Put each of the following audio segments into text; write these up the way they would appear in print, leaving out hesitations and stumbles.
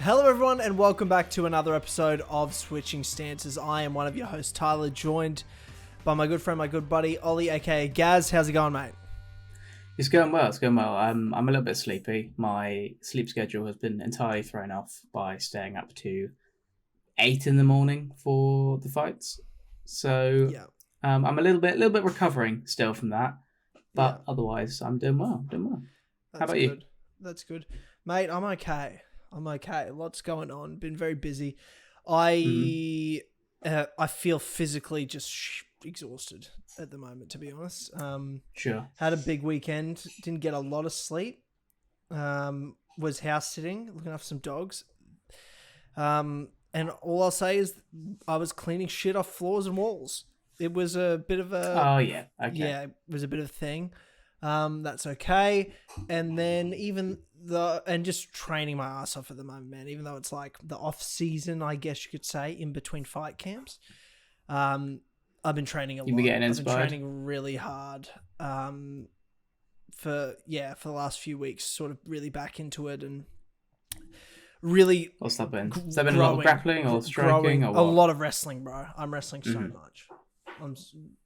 Hello everyone and welcome back to another episode of Switching Stances. I am one of your hosts, Tyler, joined by my good friend, my good buddy, Ollie, aka Gaz. How's it going, mate? It's going well. I'm a little bit sleepy. My sleep schedule has been entirely thrown off by staying up to 8 in the morning for the fights. So Yeah. I'm a little bit recovering still from that, but otherwise I'm doing well. How about you? That's good, mate. I'm okay. Lots going on. Been very busy. I feel physically just exhausted at the moment, to be honest. Sure. Had a big weekend. Didn't get a lot of sleep. Was house sitting, looking after some dogs. And all I'll say is I was cleaning shit off floors and walls. It was a bit of a... Oh, yeah. Okay. Yeah, it was a bit of a thing. That's okay. And then and just training my ass off at the moment, man, even though it's like the off season, I guess you could say, in between fight camps. I've been training a lot. You've been getting inspired? I've been training really hard. For the last few weeks, sort of really back into it and really... What's that been? Has that been a lot of grappling or striking or what? A lot of wrestling, bro. I'm wrestling so much.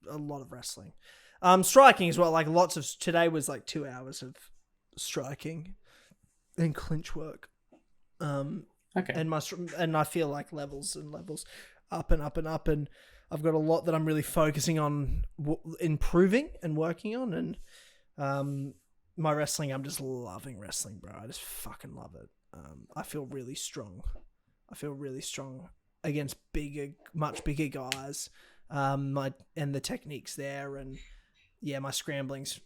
A lot of wrestling. Striking as well. Like today was like 2 hours of striking and clinch work. Okay. And I feel like levels up and up and up, and I've got a lot that I'm really focusing on improving and working on. And my wrestling, I'm just loving wrestling, bro. I just fucking love it. I feel really strong. Against much bigger guys. And the techniques there, and my scrambling's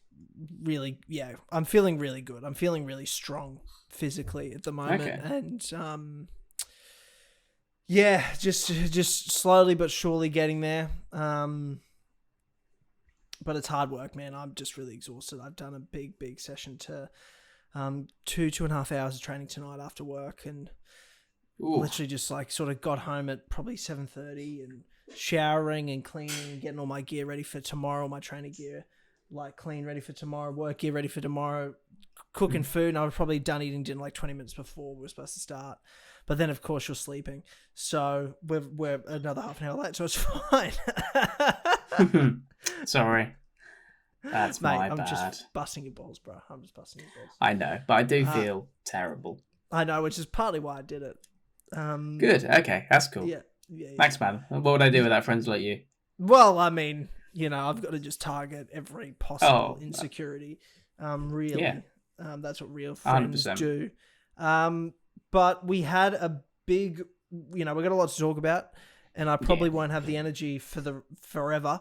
really, I'm feeling really good. I'm feeling really strong physically at the moment. Okay. And just slowly but surely getting there. But it's hard work, man. I'm just really exhausted. I've done a big session to 2.5 hours of training tonight after work, and literally just like sort of got home at probably 7:30 and showering and cleaning, getting all my gear ready for tomorrow, my training gear, like clean, ready for tomorrow, work gear ready for tomorrow, cooking food. And I was probably done eating dinner like 20 minutes before we were supposed to start. But then, of course, you're sleeping. So we're another half an hour late, so it's fine. Sorry. That's Mate, my I'm bad. just busting your balls, bro. I'm just busting your balls. I know, but I do feel terrible. I know, which is partly why I did it. Good. Okay, that's cool. Yeah. Thanks, man. What would I do without friends like you? Well, I mean, I've got to just target every possible insecurity. Really. Yeah. That's what real friends 100%. do. But we had a big, we got a lot to talk about, and I probably won't have the energy for forever.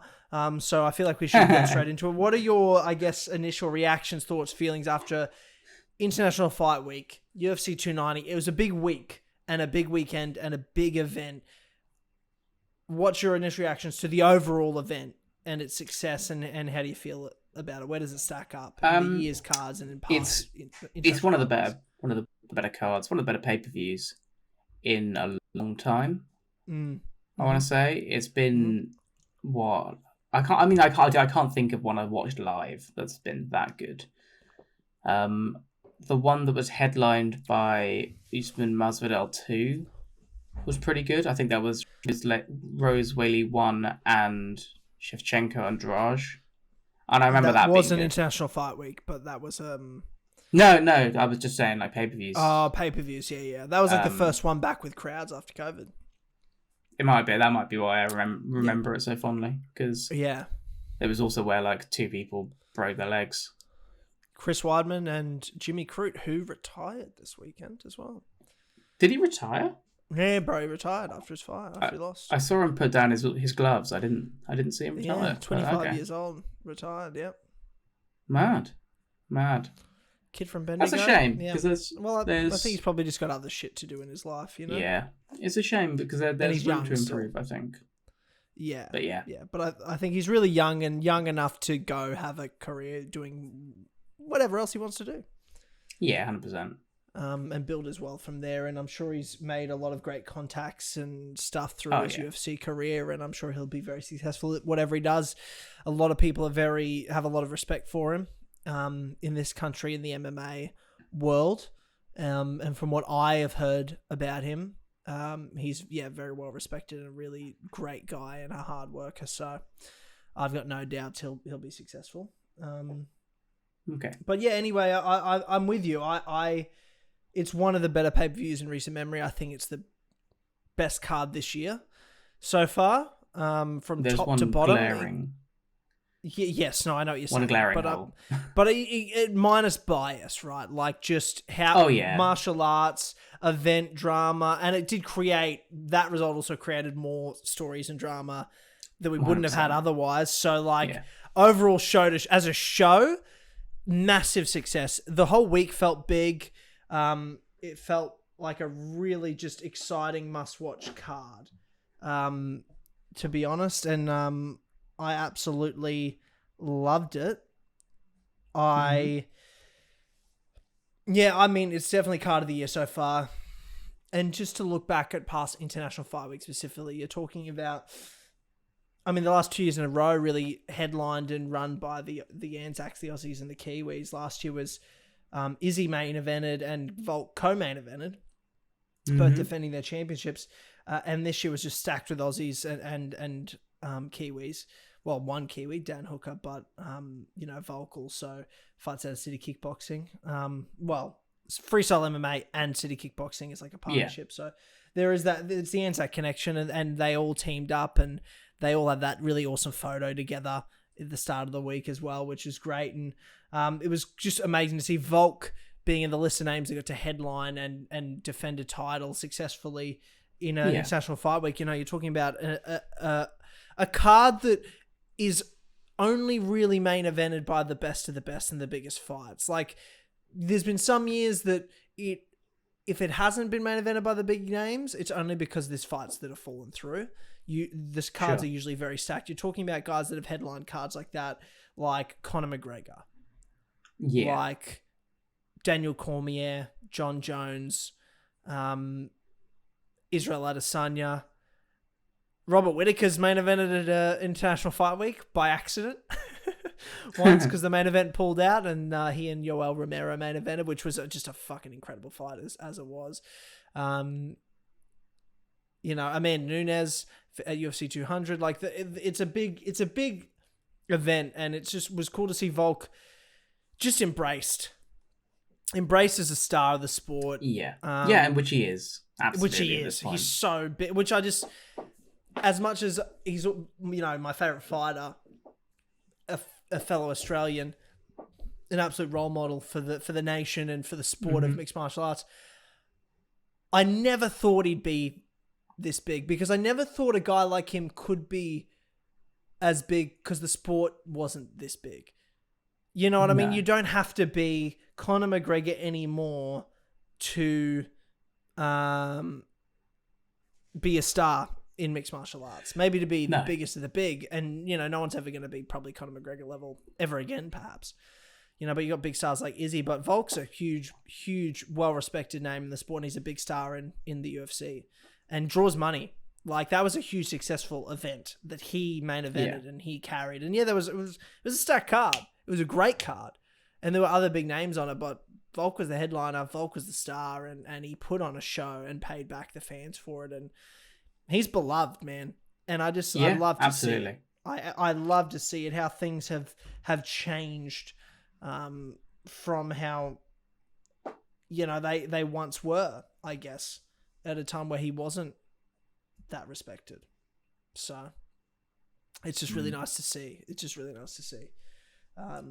So I feel like we should get straight into it. What are your, I guess, initial reactions, thoughts, feelings after International Fight Week, UFC 290? It was a big week and a big weekend and a big event. What's your initial reactions to the overall event and its success, and how do you feel about it? Where does it stack up in the year's cards and in past? It's one of the better cards, one of the better pay-per-views in a long time. I want to say it's been what I can't think of one I watched live that's been that good. The one that was headlined by Usman Masvidal 2 was pretty good. I think that was Rose Whaley 1 and Shevchenko Andrade. And I remember that was being an good. International Fight Week, but that was No, I was just saying like pay-per-views. Oh, pay-per-views, yeah. That was like the first one back with crowds after COVID. It might be. That might be why I remember it so fondly, because it was also where like two people broke their legs. Chris Weidman and Jimmy Crute, who retired this weekend as well. Did he retire? Yeah, bro, he retired after his fight, after he lost. I saw him put down his gloves. I didn't see him retire. Yeah, 25 years old, retired, yep. Mad. Kid from Bendigo. That's a shame. Yeah. Because I think he's probably just got other shit to do in his life, Yeah. It's a shame because there's room to improve, I think. Yeah. But yeah. But I think he's really young and young enough to go have a career doing whatever else he wants to do. Yeah, 100%. And build as well from there. And I'm sure he's made a lot of great contacts and stuff through his UFC career, and I'm sure he'll be very successful at whatever he does. A lot of people have a lot of respect for him in this country, in the MMA world. And from what I have heard about him, he's very well respected and a really great guy and a hard worker. So I've got no doubts he'll be successful. Okay. But yeah, anyway, I'm with you. It's one of the better pay-per-views in recent memory. I think it's the best card this year so far. From There's top one to bottom. Glaring. Yes, no, I know what you're saying. One glaring hole. But it minus bias, right? Like just how martial arts, event drama, and it did create, that result also created more stories and drama that we wouldn't 100%. Have had otherwise. So overall as a show, massive success. The whole week felt big. It felt like a really just exciting must-watch card, to be honest. And I absolutely loved it. I mean, it's definitely card of the year so far. And just to look back at past International Fight Week specifically, you're talking about, I mean, the last 2 years in a row really headlined and run by the Anzacs, the Aussies, and the Kiwis. Last year was Izzy main evented and Volk co-main evented, both defending their championships. And this year was just stacked with Aussies and Kiwis. Well, one Kiwi, Dan Hooker, but Volk also fights out of City Kickboxing. Freestyle MMA and City Kickboxing is like a partnership. So there is that. It's the Anzac connection, and they all teamed up, and they all had that really awesome photo together at the start of the week as well, which is great. And it was just amazing to see Volk being in the list of names that got to headline and defend a title successfully in an International Fight Week. You're talking about a card that is only really main evented by the best of the best and the biggest fights. Like, there's been some years that if it hasn't been main evented by the big names, it's only because there's fights that have fallen through. This cards are usually very stacked. You're talking about guys that have headlined cards like that, like Conor McGregor, like Daniel Cormier, Jon Jones, Israel Adesanya. Robert Whittaker's main evented at International Fight Week by accident once because the main event pulled out, and he and Yoel Romero main evented, which was just a fucking incredible fight as it was. Amanda Nunes at UFC 200, like it's a big event, and it just was cool to see Volk just embraced as a star of the sport. And which he is. Absolutely. He's so big, which I just, as much as he's, my favorite fighter, a fellow Australian, an absolute role model for the nation and for the sport of mixed martial arts, I never thought he'd be this big, because I never thought a guy like him could be as big, because the sport wasn't this big. You know what I mean? You don't have to be Conor McGregor anymore to be a star in mixed martial arts. Maybe to be the biggest of the big, and no one's ever going to be probably Conor McGregor level ever again, perhaps. But you got big stars like Izzy, but Volk's a huge, well-respected name in the sport, and he's a big star in the UFC and draws money. Like, that was a huge successful event that he main evented and he carried. And it was a stacked card. It was a great card, and there were other big names on it, but Volk was the headliner. Volk was the star, and he put on a show and paid back the fans for it. And he's beloved, man. And I love to see it. I love to see it, how things have changed from how they once were, I guess, at a time where he wasn't that respected. So it's just really nice to see.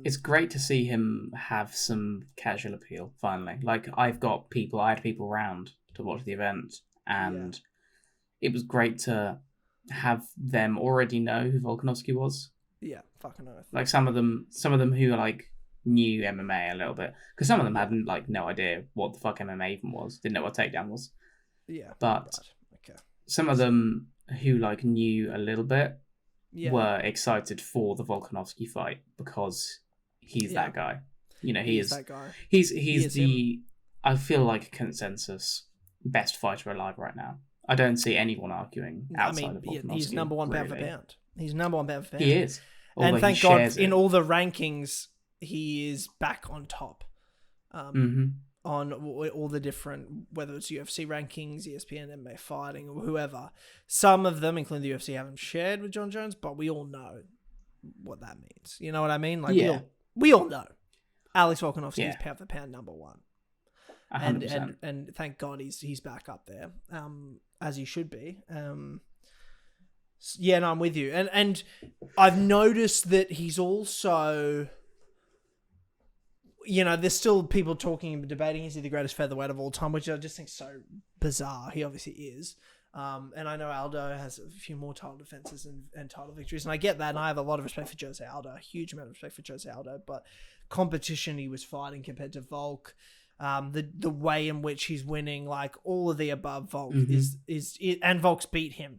It's great to see him have some casual appeal, finally. Like, I had people around to watch the event, and it was great to have them already know who Volkanovski was. Yeah, fucking oath. Like, some of them who are like knew MMA a little bit, because some of them had no idea what the fuck MMA even was, didn't know what takedown was. Yeah, but some of them who knew a little bit were excited for the Volkanovski fight, because he's that guy. He is that guy. He's the, I feel like, consensus best fighter alive right now. I don't see anyone arguing outside of Volkanovski. He's number one pound for pound. He's number one pound for pound. He is. And thank God, in all the rankings, he is back on top on all the different, whether it's UFC rankings, ESPN, MMA Fighting, or whoever. Some of them, including the UFC, haven't shared with Jon Jones, but we all know what that means. You know what I mean? Like we all know Alex Volkanovski is pound for pound number one, 100%. and thank God he's back up there, as he should be. Yeah, no, I'm with you, and I've noticed that he's also. You know, there's still people talking and debating, is he the greatest featherweight of all time, which I just think is so bizarre. He obviously is. And I know Aldo has a few more title defenses and title victories, and I get that, and I have a lot of respect for Jose Aldo, a huge amount of respect for Jose Aldo, but competition he was fighting compared to Volk, the way in which he's winning, like all of the above, Volk is and Volk's beat him.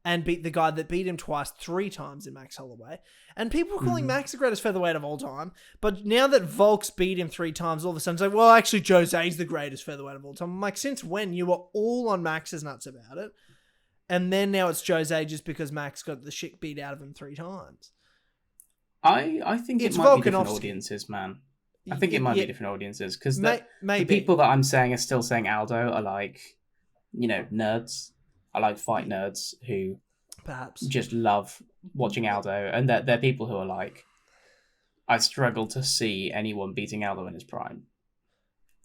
And beat the guy that beat him twice, 3 times in Max Holloway. And people are calling Max the greatest featherweight of all time. But now that Volk's beat him 3 times, all of a sudden it's like, well, actually, Jose's the greatest featherweight of all time. I'm like, since when? You were all on Max's nuts about it. And then now it's Jose just because Max got the shit beat out of him 3 times. I think it might be different audiences, man. I think it might be different audiences. Because the people that I'm saying are still saying Aldo are like, you know, nerds. I like fight nerds who perhaps just love watching Aldo, and they're people who are like, I struggle to see anyone beating Aldo in his prime.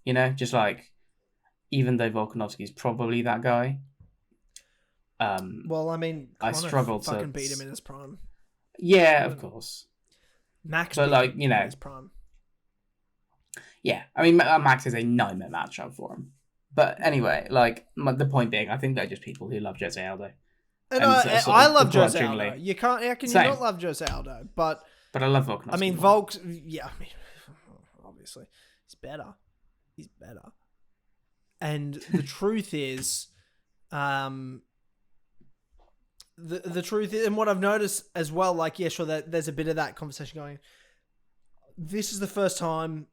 You know, just like, even though Volkanovski is probably that guy. Well, I mean, I struggle to fucking beat him in his prime. Yeah, of course. Max, but like, you know, in his prime. Yeah, I mean, Max is a nightmare matchup for him. But anyway, like, the point being, I think they're just people who love Jose Aldo. And I love Jose Aldo. You can't, how can you not love Jose Aldo? But I love Volkanovski. I mean, Volk's, obviously, he's better. He's better. And the truth is, the truth is, and what I've noticed as well, like, yeah, sure, that there's a bit of that conversation going. This is the first time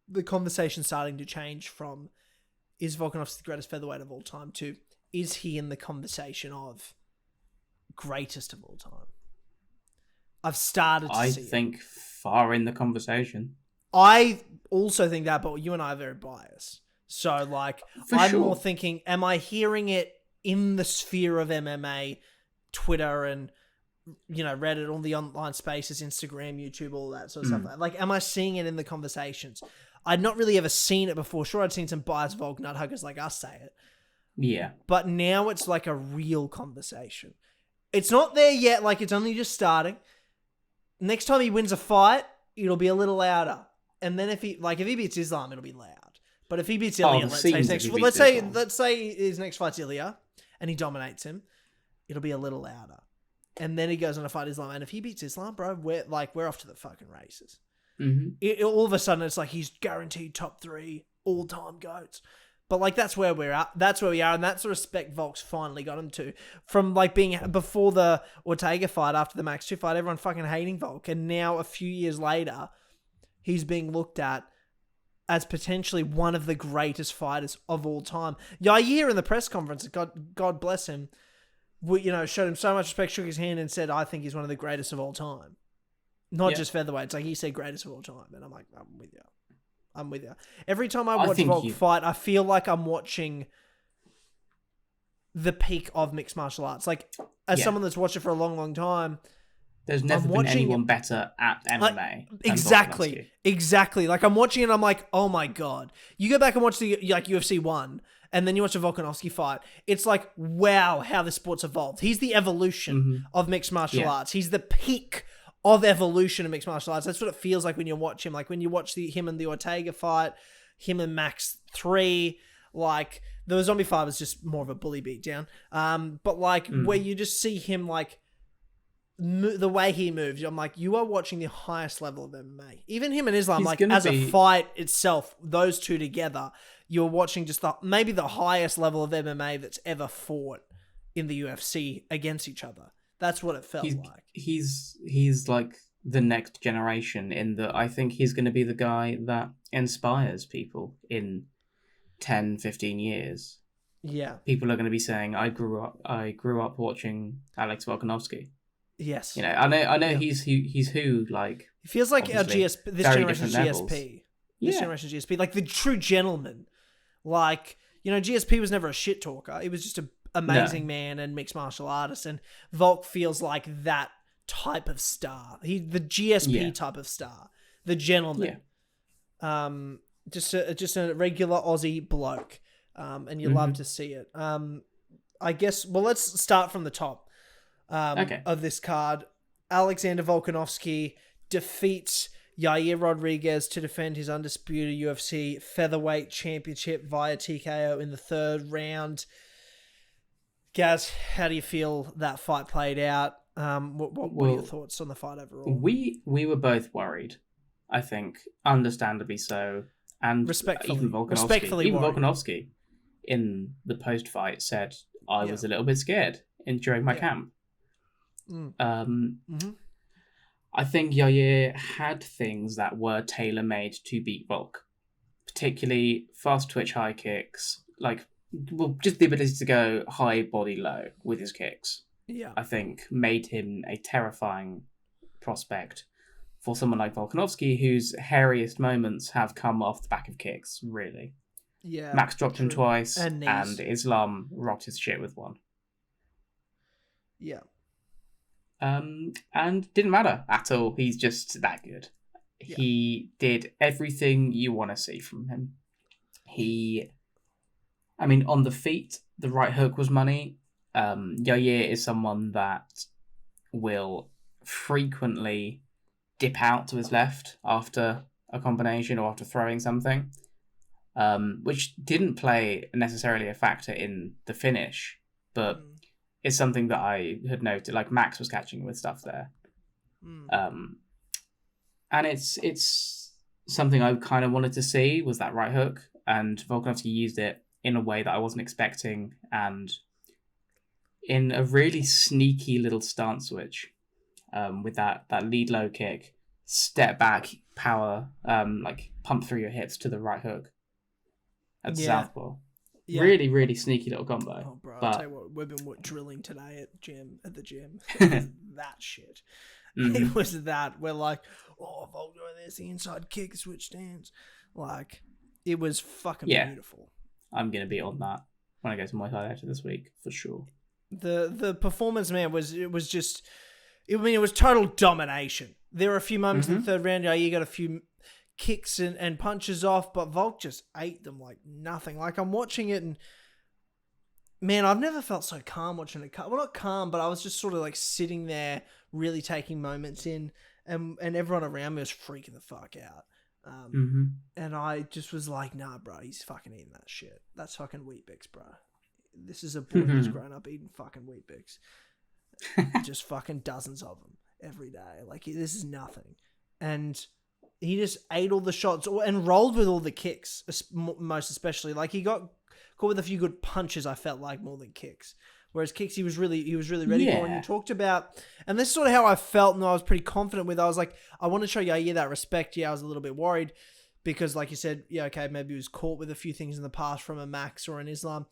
the conversation's starting to change from, is Volkanovski the greatest featherweight of all time, to, is he in the conversation of greatest of all time? I've started to see I think far in the conversation. I also think that, but you and I are very biased. So, like, I'm more thinking, am I hearing it in the sphere of MMA, Twitter and, you know, Reddit, all the online spaces, Instagram, YouTube, all that sort of stuff. Like, am I seeing it in the conversations? I'd not really ever seen it before. Sure, I'd seen some biased Volk nut huggers like us say it. Yeah. But now it's like a real conversation. It's not there yet. Like, it's only just starting. Next time he wins a fight, it'll be a little louder. And then if he beats Islam, it'll be loud. But if he beats Ilya, let's say his next fight's Ilya, and he dominates him, it'll be a little louder. And then he goes on to fight Islam. And if he beats Islam, bro, we're off to the fucking races. Mm-hmm. All of a sudden, it's like he's guaranteed top 3 all-time GOATs. But, like, that's where we're at. That's where we are. And that's the respect Volk's finally got him to. From, like, being before the Ortega fight, after the Max 2 fight, everyone fucking hating Volk. And now, a few years later, he's being looked at as potentially one of the greatest fighters of all time. Yair in the press conference, God bless him, showed him so much respect, shook his hand and said, I think he's one of the greatest of all time. Not just featherweights. Like, he said greatest of all time. And I'm like, I'm with you. Every time I watch Volk fight, I feel like I'm watching the peak of mixed martial arts. Like, as someone that's watched it for a long, long time, there's never been anyone better at MMA. Exactly. Like, I'm watching it and I'm like, oh my God. You go back and watch the UFC 1 and then you watch a Volkanovski fight. It's like, wow, how the sport's evolved. He's the evolution of mixed martial arts. He's the peak of evolution of mixed martial arts. That's what it feels like when you watch him. Like, when you watch him and the Ortega fight, him and Max 3, like, the Zombie fight was just more of a bully beatdown. But, like, where you just see him, like, the way he moves, I'm like, you are watching the highest level of MMA. Even him and Islam, like, as a fight itself, those two together, you're watching just maybe the highest level of MMA that's ever fought in the UFC against each other. That's what it felt like. He's like the next generation in that I think he's going to be the guy that inspires people in 10, 15 years. Yeah. People are going to be saying, I grew up watching Alex Volkanovski. Yes. You know, I know he's who, like, it feels like our this generation's GSP. This generation GSP, like the true gentleman. Like, GSP was never a shit talker. He was just an amazing man and mixed martial artist. And Volk feels like that type of star. The GSP type of star. The gentleman. Yeah. Just a regular Aussie bloke. And you love to see it. I guess, well, let's start from the top of this card. Alexander Volkanovski defeats Yair Rodriguez to defend his undisputed UFC featherweight championship via TKO in the 3rd round. Gaz, how do you feel that fight played out? What are your thoughts on the fight overall? We were both worried, I think, understandably so. And even Volkanovski in the post-fight said, I was a little bit scared during my camp. I think Yair had things that were tailor-made to beat Volk, particularly fast twitch high kicks, just the ability to go high body low with his kicks. Yeah, I think made him a terrifying prospect for someone like Volkanovski, whose hairiest moments have come off the back of kicks, really. Yeah, Max dropped him twice, and Islam rocked his shit with one. Yeah. And didn't matter at all. He's just that good. Yeah. He did everything you want to see from him. On the feet, the right hook was money. Yair is someone that will frequently dip out to his left after a combination or after throwing something, which didn't play necessarily a factor in the finish, but is something that I had noted. Like Max was catching with stuff there, and it's something I kind of wanted to see was that right hook, and Volkanovski used it in a way that I wasn't expecting, and in a really sneaky little stance switch, with that lead low kick, step back, power, pump through your hips to the right hook at the southpaw. Yeah. Really, really sneaky little combo. Oh, bro, I'll tell you what, we've been drilling today at the gym. It was that shit. It was that. We're like, Volk doing this, the inside kick, switch stance. Like, it was fucking beautiful. I'm going to be on that when I go to my side after this week, for sure. The performance, man, was total domination. There were a few moments in the 3rd round, you got a few kicks and punches off, but Volk just ate them like nothing. Like, I'm watching it and, man, I've never felt so calm watching it. Well, not calm, but I was just sort of like sitting there really taking moments in, and everyone around me was freaking the fuck out. And I just was like, nah, bro, he's fucking eating that shit. That's fucking Weet-Bix, bro. This is a boy who's grown up eating fucking Weet-Bix. Just fucking dozens of them every day. Like, this is nothing. And he just ate all the shots and rolled with all the kicks, most especially. Like, he got caught with a few good punches, I felt like, more than kicks. Whereas kicks, he was really ready for. And you talked about, and this is sort of how I felt, and I was pretty confident with. I was like, I want to show Yair that respect. Yeah, I was a little bit worried because, like you said, maybe he was caught with a few things in the past from a Max or an Islam.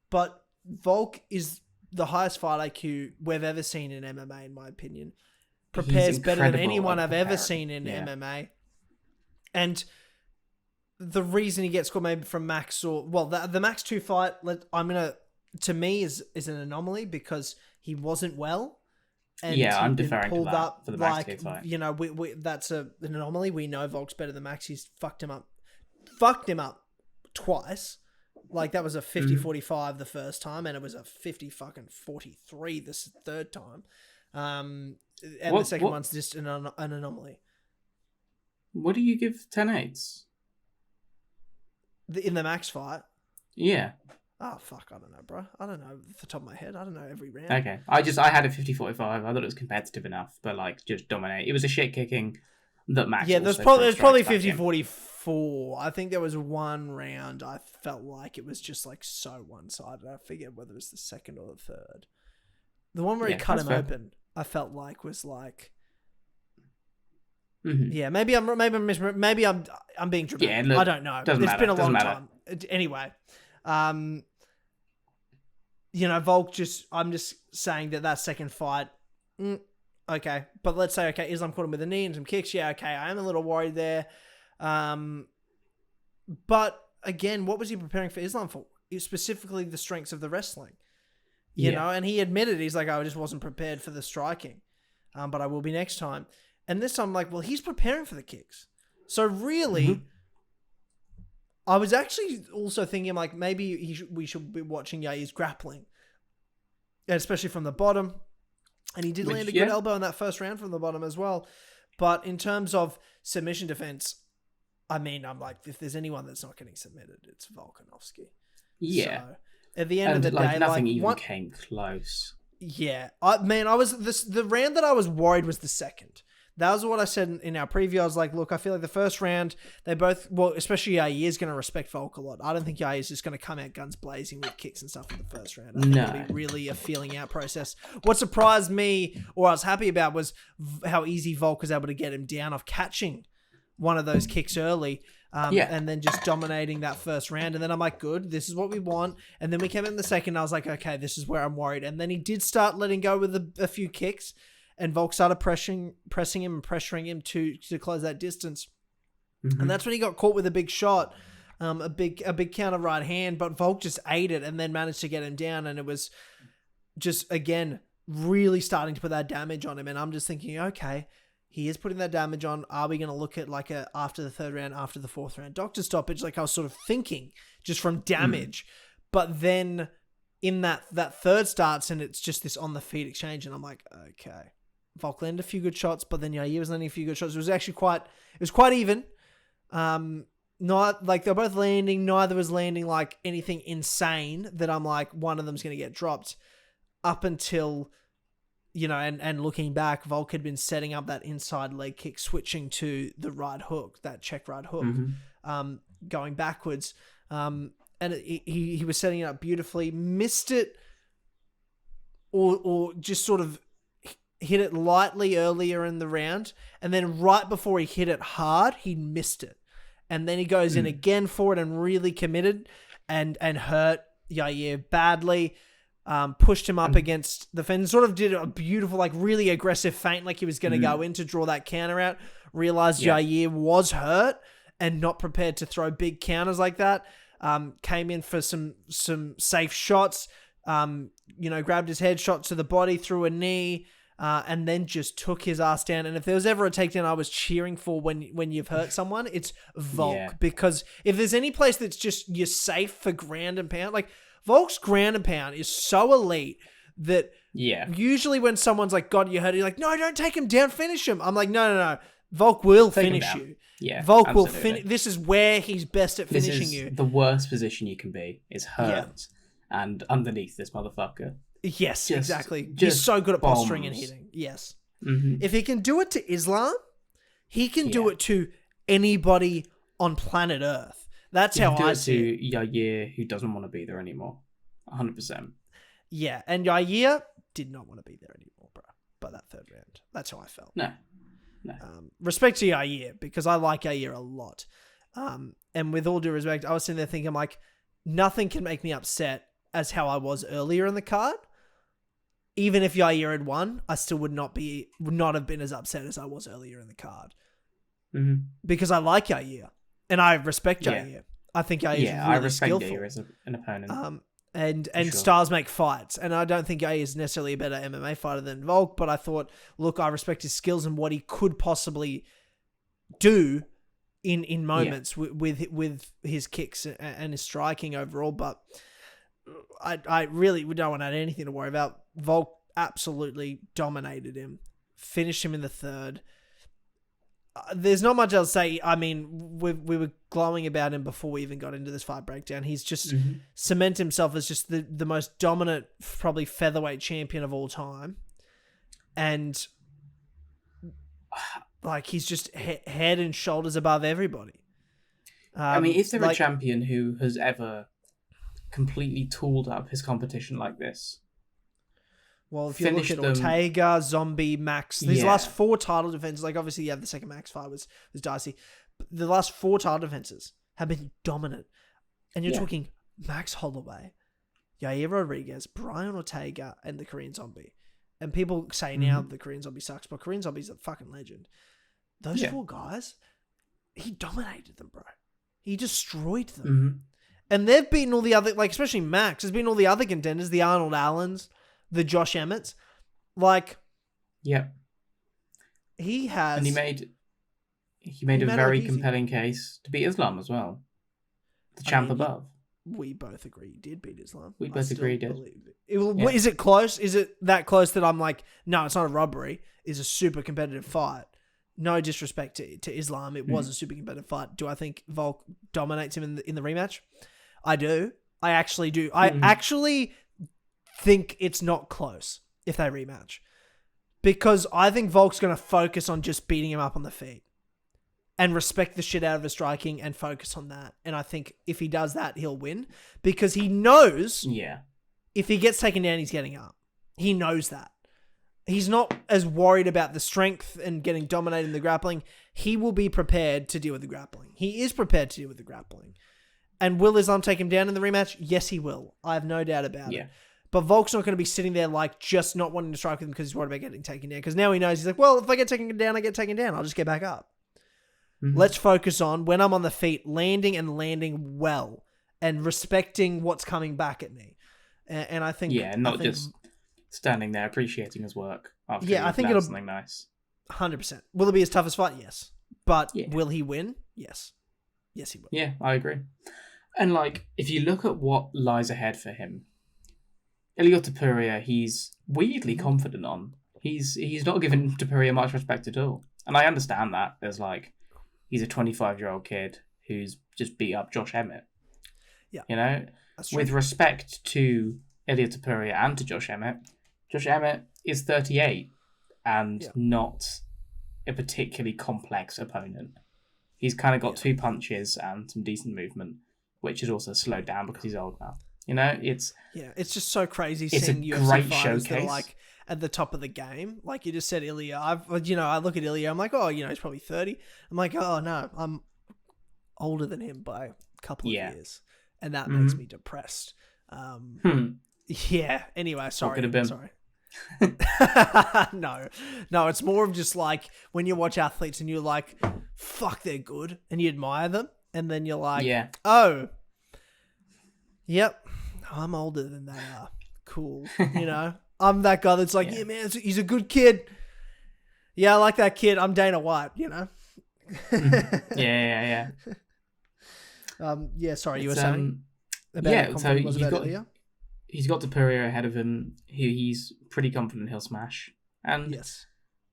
But Volk is the highest fight IQ we've ever seen in MMA, in my opinion. Prepares better than anyone I've ever seen in MMA. And the reason he gets caught maybe from Max the Max 2 fight, to me is an anomaly because he wasn't well. And I'm deferring to that for the Max 2 fight. That's an anomaly. We know Volk's better than Max. He's fucked him up twice. Like, that was a 50-45 the first time, and it was a 50-43 this 3rd time. And the second one's just an anomaly. What do you give 10-8s? In the Max fight? Yeah. Oh, fuck, I don't know, bro. I don't know off the top of my head. I don't know every round. Okay. I had a 50-45. I thought it was competitive enough, but, just dominate. It was a shit kicking that Max. Yeah, there's probably 50-44. I think there was one round I felt like it was just, so one-sided. I forget whether it was the second or the third. The one where he cut him open, I felt like was like... Yeah, maybe I'm being dramatic. Yeah, look, I don't know. It's been a long time. Anyway, Volk I'm just saying that second fight, okay. But let's say, Islam caught him with a knee and some kicks. Yeah, okay. I am a little worried there. But again, what was he preparing for Islam for? Specifically the strengths of the wrestling. You know, and he admitted, he's like, I just wasn't prepared for the striking. But I will be next time. And this time I'm like, well, he's preparing for the kicks. So really, I was actually also thinking like maybe we should be watching Yair's grappling. And especially from the bottom. And he did land a good elbow in that first round from the bottom as well. But in terms of submission defense, I mean, I'm like, if there's anyone that's not getting submitted, it's Volkanovski. Yeah. So, at the end of the day, nothing even came close. Yeah. The round that I was worried was the second. That was what I said in our preview. I was like, look, I feel like the first round, they both, well, especially Yair's going to respect Volk a lot. I don't think Yair's just going to come out guns blazing with kicks and stuff in the first round. I think it'll be really a feeling out process. What surprised me, or I was happy about, was how easy Volk was able to get him down off catching one of those kicks early. And then just dominating that first round. And then I'm like, good, this is what we want. And then we came in the second, I was like, okay, this is where I'm worried. And then he did start letting go with a few kicks, and Volk started pressing him and pressuring him to close that distance. And that's when he got caught with a big shot, a big counter right hand, but Volk just ate it and then managed to get him down. And it was just, again, really starting to put that damage on him. And I'm just thinking, okay, he is putting that damage on. Are we going to look at like after the third round, after the fourth round doctor stoppage? Like I was sort of thinking just from damage, but then in that third starts and it's just this on the feet exchange. And I'm like, okay, Volk landed a few good shots, but then Yair was landing a few good shots. It was actually quite even. Not like they're both landing. Neither was landing like anything insane that I'm like, one of them's going to get dropped up until, you know, and looking back, Volk had been setting up that inside leg kick, switching to the right hook, that check right hook, going backwards. And he was setting it up beautifully, missed it or just sort of hit it lightly earlier in the round. And then right before he hit it hard, he missed it. And then he goes in again for it and really committed and hurt Yair badly. Pushed him up against the fence, sort of did a beautiful, like really aggressive feint, like he was going to go in to draw that counter out. Realized Yair was hurt and not prepared to throw big counters like that. Came in for some safe shots, grabbed his headshot to the body, threw a knee, and then just took his ass down. And if there was ever a takedown I was cheering for when you've hurt someone, it's Volk. Because if there's any place that's just you're safe for ground and pound, like Volk's ground and pound is so elite that usually when someone's like, God, you hurt, you're like, no, don't take him down, finish him. I'm like, no. Volk will finish you. Yeah, Volk will finish. This is where he's best at finishing you. The worst position you can be is hurt and underneath this motherfucker. Yes, exactly. He's so good at posturing and hitting. Yes. If he can do it to Islam, he can do it to anybody on planet Earth. That's how I see it. Yair, who doesn't want to be there anymore. 100%. Yeah, and Yair did not want to be there anymore, bro, by that third round. That's how I felt. No. Respect to Yair, because I like Yair a lot. And with all due respect, I was sitting there thinking, like, nothing can make me upset as how I was earlier in the card. Even if Yair had won, I still would not have been as upset as I was earlier in the card. Because I like Yair. And I respect Yair. I think Yair is really I respect skillful. Yair as an opponent. And stars make fights. And I don't think Yair is necessarily a better MMA fighter than Volk, but I thought, look, I respect his skills and what he could possibly do in moments with his kicks and his striking overall. But I really don't want to add anything to worry about. Volk absolutely dominated him, finished him in the third. There's not much else to say. I mean, we were glowing about him before we even got into this fight breakdown. He's just cemented himself as just the most dominant, probably featherweight champion of all time. And like, he's just head and shoulders above everybody. I mean, is there a champion who has ever completely tooled up his competition like this? Well, if you look at Ortega, Zombie, Max, these last 4 title defenses, like obviously, the second Max fight was dicey, but the last 4 title defenses have been dominant. And you're talking Max Holloway, Yair Rodriguez, Brian Ortega, and the Korean Zombie. And people say now the Korean Zombie sucks, but Korean Zombie's a fucking legend. Those 4 guys, he dominated them, bro. He destroyed them. Mm-hmm. And they've beaten all the other, like, especially Max, has been all the other contenders, the Arnold Allens, the Josh Emmets. Like, yeah. He has... And he made a very compelling case to beat Islam as well. The champ above. We both agree he did beat Islam. We both agree he did. Is it close? Is it that close that I'm like, no, it's not a robbery. It's a super competitive fight. No disrespect to Islam. It was a super competitive fight. Do I think Volk dominates him in the rematch? I do. I actually do. I actually think it's not close if they rematch. Because I think Volk's going to focus on just beating him up on the feet. And respect the shit out of his striking and focus on that. And I think if he does that, he'll win. Because he knows if he gets taken down, he's getting up. He knows that. He's not as worried about the strength and getting dominated in the grappling. He will be prepared to deal with the grappling. He is prepared to deal with the grappling. And will Islam take him down in the rematch? Yes, he will. I have no doubt about it. But Volk's not going to be sitting there like just not wanting to strike with him because he's worried about getting taken down. Because now he knows, he's like, well, if I get taken down, I get taken down. I'll just get back up. Mm-hmm. Let's focus on, when I'm on the feet, landing well and respecting what's coming back at me. And I think... Yeah, not just standing there appreciating his work after I think it'll something nice. 100%. Will it be his toughest fight? Yes. But will he win? Yes. Yes, he will. Yeah, I agree. And like, if you look at what lies ahead for him, Ilia Topuria, he's weirdly confident on. He's not given Topuria much respect at all. And I understand that. There's like... He's a 25-year-old kid who's just beat up Josh Emmett. Yeah. You know? With respect to Ilia Topuria and to Josh Emmett is 38 and not a particularly complex opponent. He's kind of got two punches and some decent movement, which is also slowed down because he's old now. You know? It's just so crazy seeing UFC fighters that are like at the top of the game. Like you just said, Ilia. I look at Ilia, I'm like, oh, he's probably 30. I'm like, oh no, I'm older than him by a couple of years. And that makes me depressed. Yeah. Anyway, sorry. No, it's more of just like when you watch athletes and you're like, fuck, they're good, and you admire them, and then you're like, oh, yep, I'm older than they are. Cool. You know, I'm that guy that's like, yeah, man, he's a good kid. Yeah, I like that kid. I'm Dana White, you know? Yeah. Sorry, you were saying? So he's got Topuria ahead of him, who he's pretty confident he'll smash. And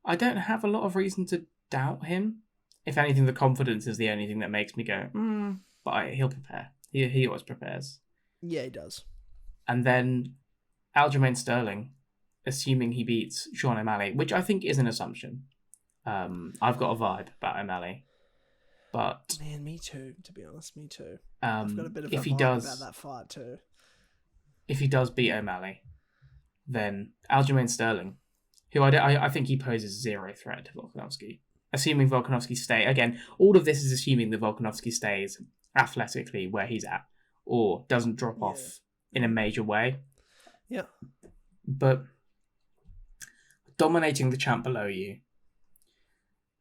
I don't have a lot of reason to doubt him. If anything, the confidence is the only thing that makes me go, but he'll prepare. He always prepares. Yeah, he does. And then Aljamain Sterling, assuming he beats Sean O'Malley, which I think is an assumption. I've got a vibe about O'Malley. But man, me too, to be honest, me too. I've got a bit of a vibe about that fight too. If he does beat O'Malley, then Aljamain Sterling, who I think he poses zero threat to Volkanovski. Assuming Volkanovski stays, again, all of this is assuming that Volkanovski stays athletically where he's at, or doesn't drop off in a major way. Yeah. But dominating the champ below you,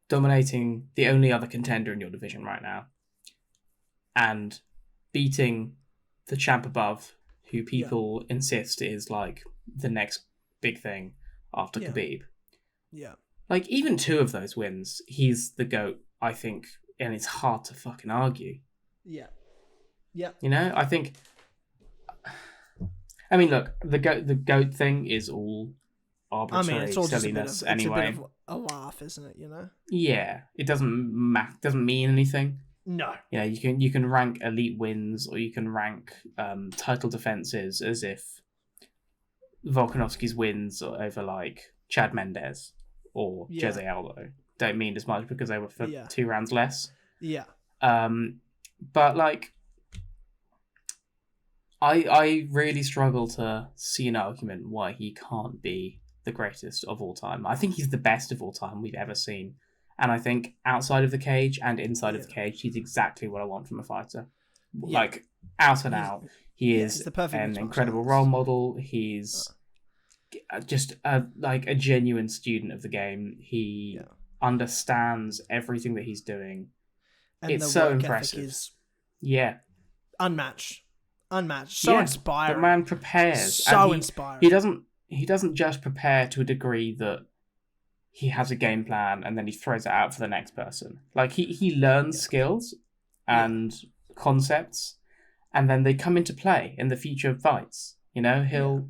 dominating the only other contender in your division right now, and beating the champ above, who people insist is like the next big thing after Khabib. Yeah. Like, even two of those wins, he's the GOAT, I think, and it's hard to fucking argue. Yeah. Yeah. You know, I think... I mean, look, the GOAT thing is all arbitrary it's all silliness just anyway. It's a bit of a laugh, isn't it, you know? Yeah. It doesn't mean anything. No. You know, you can rank elite wins, or you can rank title defenses as if Volkanovski's wins over, like, Chad Mendes or Jose Aldo don't mean as much because they were for 2 rounds less. Yeah. But, like, I really struggle to see an argument why he can't be the greatest of all time. I think he's the best of all time we've ever seen. And I think outside of the cage and inside of the cage, he's exactly what I want from a fighter. Yeah. Like, out and out. He is an incredible role model. He's just a genuine student of the game. He understands everything that he's doing. And it's so impressive. Yeah. Unmatched. So inspiring. The man prepares. So inspiring. He doesn't just prepare to a degree that he has a game plan and then he throws it out for the next person. Like he learns skills and concepts, and then they come into play in the future fights. You know, he'll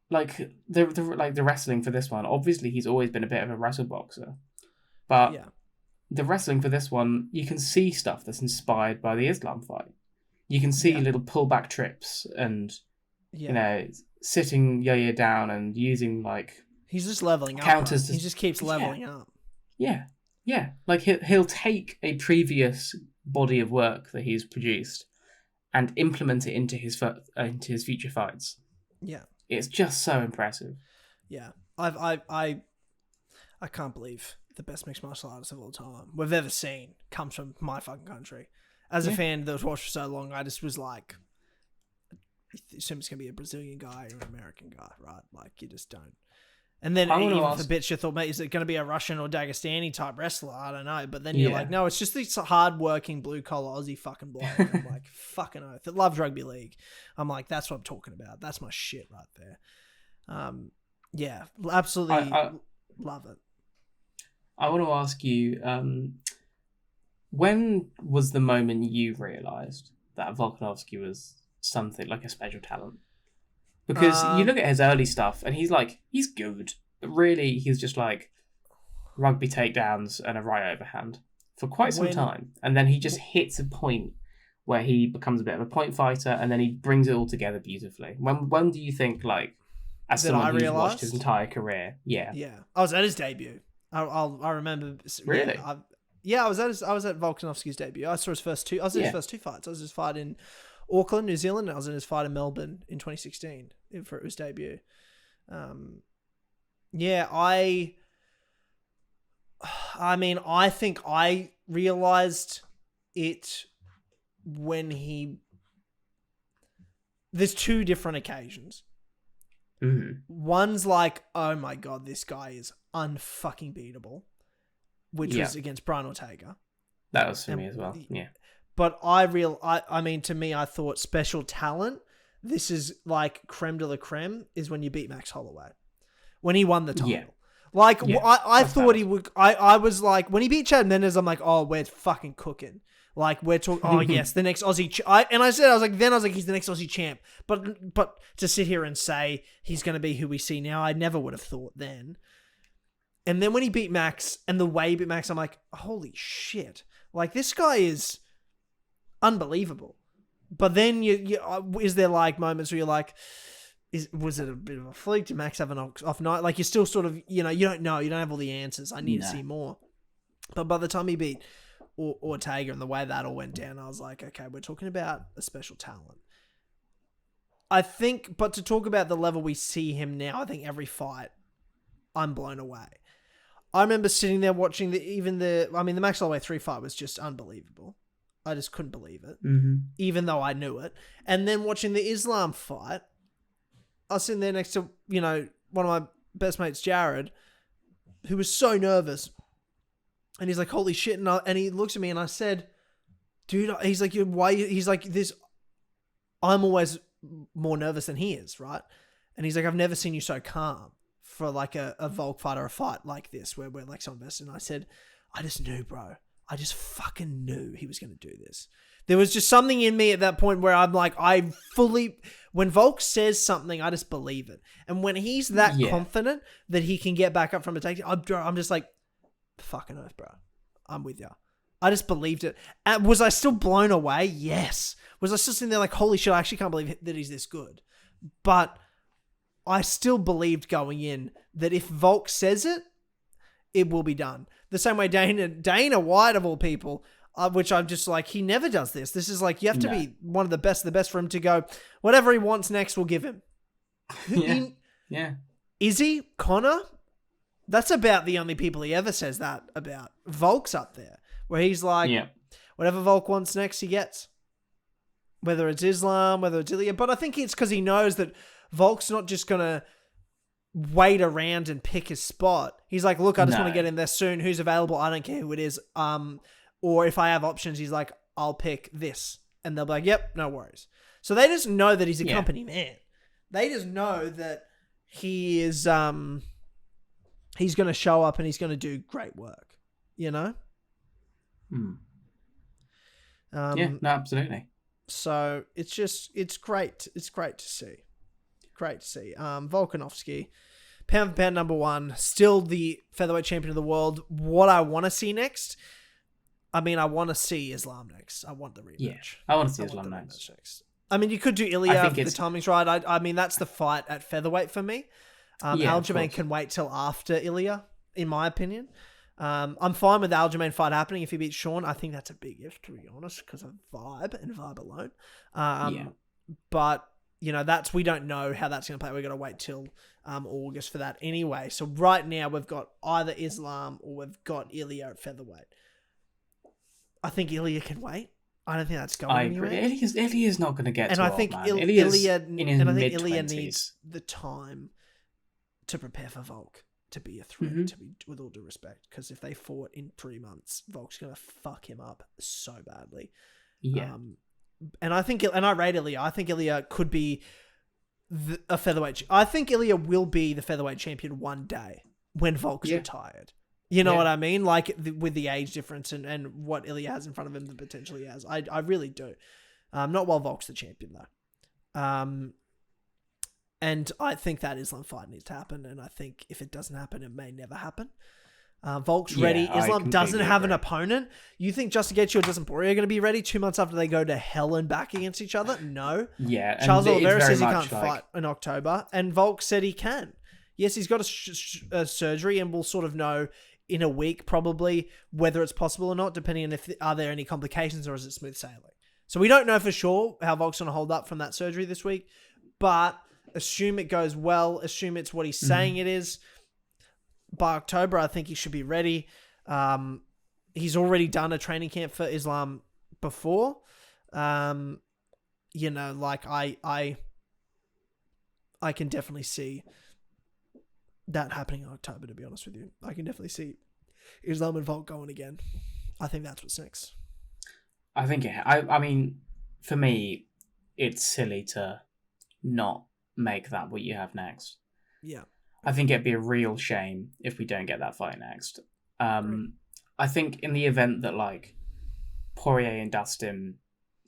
like the wrestling for this one. Obviously, he's always been a bit of a wrestle boxer, but the wrestling for this one, you can see stuff that's inspired by the Islam fight. You can see little pullback trips and you know, sitting Yair down and using like he's just leveling counters. Up. Right? He just keeps leveling up. Yeah. Like he'll take a previous body of work that he's produced and implement it into his future fights. Yeah, it's just so impressive. Yeah, I can't believe the best mixed martial artist of all time we've ever seen comes from my fucking country. As a fan that was watched for so long, I just was like, assume it's gonna be a Brazilian guy or an American guy, right? Like you just don't. And then even for bits, you thought, mate, is it going to be a Russian or Dagestani type wrestler? I don't know. But then you're like, no, it's just this hard-working, blue-collar Aussie fucking bloke. I'm like, fucking oath. That loves rugby league. I'm like, that's what I'm talking about. That's my shit right there. Yeah, absolutely love it. I want to ask you, when was the moment you realised that Volkanovski was something like a special talent? Because you look at his early stuff and he's good. But really, he's just like rugby takedowns and a right overhand for quite some time. And then he just hits a point where he becomes a bit of a point fighter and then he brings it all together beautifully. When do you think, like, as someone who's watched his entire career? Yeah. Yeah. I was at his debut. I remember. Really? I was at Volkanovski's debut. I saw his first two. I was at his first two fights. I was at his fight in Auckland, New Zealand. I was in his fight in Melbourne in 2016 for his debut. I think I realized it when there's two different occasions. Mm-hmm. One's like, oh my God, this guy is unfucking beatable, which was against Brian Ortega. That was for me as well. Yeah. But to me, I thought special talent, this is like creme de la creme, is when you beat Max Holloway. When he won the title. Yeah. I thought he would... I was like, when he beat Chad Mendes, I'm like, oh, we're fucking cooking. Like, we're talking... Oh, yes, the next Aussie... he's the next Aussie champ. But to sit here and say he's going to be who we see now, I never would have thought then. And then when he beat Max, and the way he beat Max, I'm like, holy shit. Like, this guy is... unbelievable. But then is there like moments where you're like, was it a bit of a fluke? Did Max have an off night? Like you're still sort of, you don't know, you don't have all the answers. I need to see more. But by the time he beat Ortega and the way that all went down, I was like, okay, we're talking about a special talent. I think, but to talk about the level we see him now, I think every fight, I'm blown away. I remember sitting there watching the Max Holloway 3 fight was just unbelievable. I just couldn't believe it, even though I knew it. And then watching the Islam fight, I was sitting there next to, one of my best mates, Jared, who was so nervous. And he's like, holy shit. And he looks at me and I said, dude, he's like, why? He's like, I'm always more nervous than he is, right? And he's like, I've never seen you so calm for like a Volk fight or a fight like this where we're like so invested. And I said, I just knew, bro. I just fucking knew he was going to do this. There was just something in me at that point where I'm like, when Volk says something, I just believe it. And when he's that confident that he can get back up from a takedown, I'm just like, fucking earth, bro. I'm with you. I just believed it. And was I still blown away? Yes. Was I still sitting there like, holy shit, I actually can't believe that he's this good. But I still believed going in that if Volk says it, it will be done. The same way Dana White, of all people, which I'm just like, he never does this. This is like, you have to be one of the best for him to go, whatever he wants next, we'll give him. Izzy, Connor, that's about the only people he ever says that about. Volk's up there, where he's like, whatever Volk wants next, he gets. Whether it's Islam, whether it's Ilya. But I think it's because he knows that Volk's not just going to wait around and pick his spot. He's like, look, I just want to get in there soon. Who's available? I don't care who it is. Or if I have options, he's like, I'll pick this. And they'll be like, yep, no worries. So they just know that he's a company man. They just know that he is, he's going to show up and he's going to do great work, you know? Yeah, no, absolutely. So it's great. It's great to see. Great to see. Volkanovski, pound for pound number 1, still the featherweight champion of the world. What I want to see next, I want to see Islam next. I want the rematch. Yeah, I want to see Islam next. I mean, you could do Ilya if the timing's right. I mean, that's the fight at featherweight for me. Aljamain can wait till after Ilya, in my opinion. I'm fine with the Aljamain fight happening if he beats Sean. I think that's a big if, to be honest, because of vibe and vibe alone. But, we don't know how that's going to play. We're going to wait till August for that anyway. So right now we've got either Islam or we've got Ilya at featherweight. I think Ilya can wait. I don't think that's going anywhere. Ilya's not going to get and to I think Ilya needs the time to prepare for Volk to be a threat, with all due respect. Because if they fought in 3 months, Volk's going to fuck him up so badly. Yeah. And I rate Ilya. I think Ilya could be a featherweight. I think Ilya will be the featherweight champion one day when Volk's retired. You know what I mean? Like with the age difference and what Ilya has in front of him that potentially he has. I really do. Not while Volk's the champion though. And I think that Islam fight needs to happen. And I think if it doesn't happen, it may never happen. Volk's ready. Islam doesn't have an opponent. You think Justin Gaethje or Dustin Poirier are going to be ready 2 months after they go to hell and back against each other? No. Yeah. Charles Oliveira says he can't fight in October. And Volk said he can. Yes, he's got a surgery and we'll sort of know in a week probably whether it's possible or not, depending on if are there any complications or is it smooth sailing. So we don't know for sure how Volk's going to hold up from that surgery this week, but assume it goes well, assume it's what he's saying it is. By October, I think he should be ready. He's already done a training camp for Islam before. I can definitely see that happening in October, to be honest with you. I can definitely see Islam and Volk going again. I think that's what's next. I think I mean, for me, it's silly to not make that what you have next. Yeah. I think it'd be a real shame if we don't get that fight next. I think in the event that Poirier and Dustin,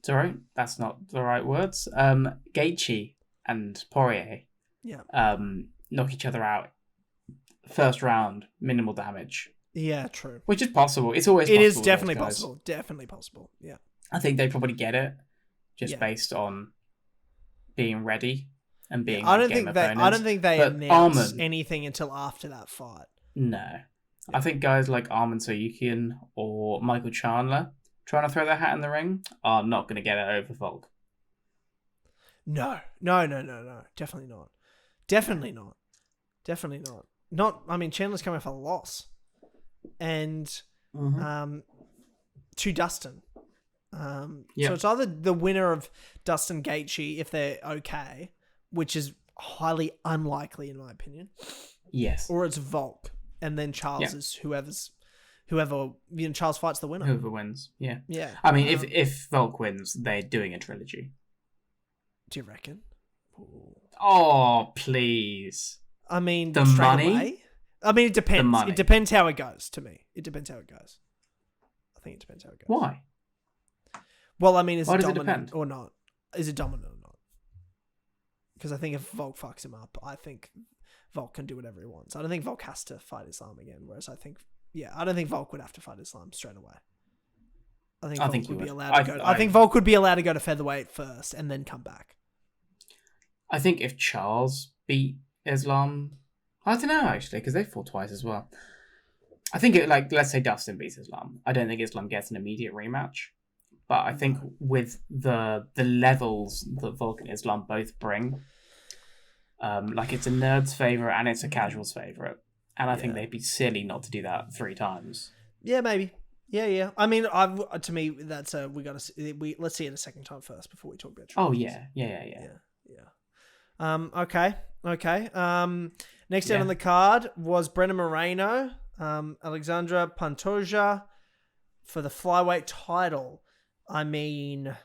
sorry, that's not the right words. Gaethje and Poirier, knock each other out. First round, minimal damage. Yeah, true. Which is possible. It's always possible. It is definitely possible. Definitely possible. Yeah. I think they probably get it, just based on being ready and being. I don't think they announce anything until after that fight. No, yeah. I think guys like Arman Tsarukyan or Michael Chandler trying to throw their hat in the ring are not going to get it over Volk. No. Definitely not. Definitely not. Chandler's coming off a loss. And to Dustin. So it's either the winner of Dustin Gaethje if they're okay, which is highly unlikely in my opinion. Yes. Or it's Volk. And then Charles is whoever Charles fights the winner. Whoever wins. Yeah. Yeah. I mean, if Volk wins, they're doing a trilogy. Do you reckon? Ooh. Oh, please. I mean, the money? Away? I mean, it depends. It depends how it goes to me. It depends how it goes. I think it depends how it goes. Why? Well, I mean, is it dominant or not? Is it dominant or not? Because I think if Volk fucks him up, I think Volk can do whatever he wants. I don't think Volk has to fight Islam again. Whereas I don't think Volk would have to fight Islam straight away. I think Volk would be allowed to go. I think Volk would be allowed to go to featherweight first and then come back. I think if Charles beat Islam, I don't know actually, because they fought twice as well. I think let's say Dustin beats Islam. I don't think Islam gets an immediate rematch, but I think with the levels that Volk and Islam both bring, it's a nerd's favorite and it's a casual's favorite, and I think they'd be silly not to do that 3 times. Yeah, maybe. Yeah. I mean, to me, that's let's see it a second time first before we talk about. Oh yeah. Okay. Next down on the card was Brennan Moreno, Alexandre Pantoja for the flyweight title. I mean,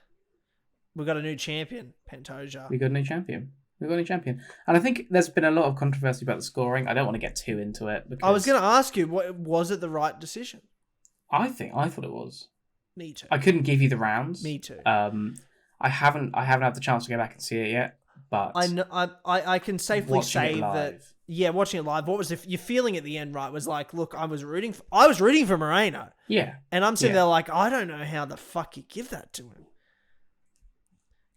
we got a new champion, Pantoja. We got a new champion. And I think there's been a lot of controversy about the scoring. I don't want to get too into it. Because I was going to ask you, was it the right decision? I thought it was. Me too. I couldn't give you the rounds. Me too. I haven't had the chance to go back and see it yet, but I can safely say that. Yeah, watching it live. What was your feeling at the end? Right, was like, look, I was rooting for Moreno. Yeah, and I'm sitting there like, I don't know how the fuck you give that to him,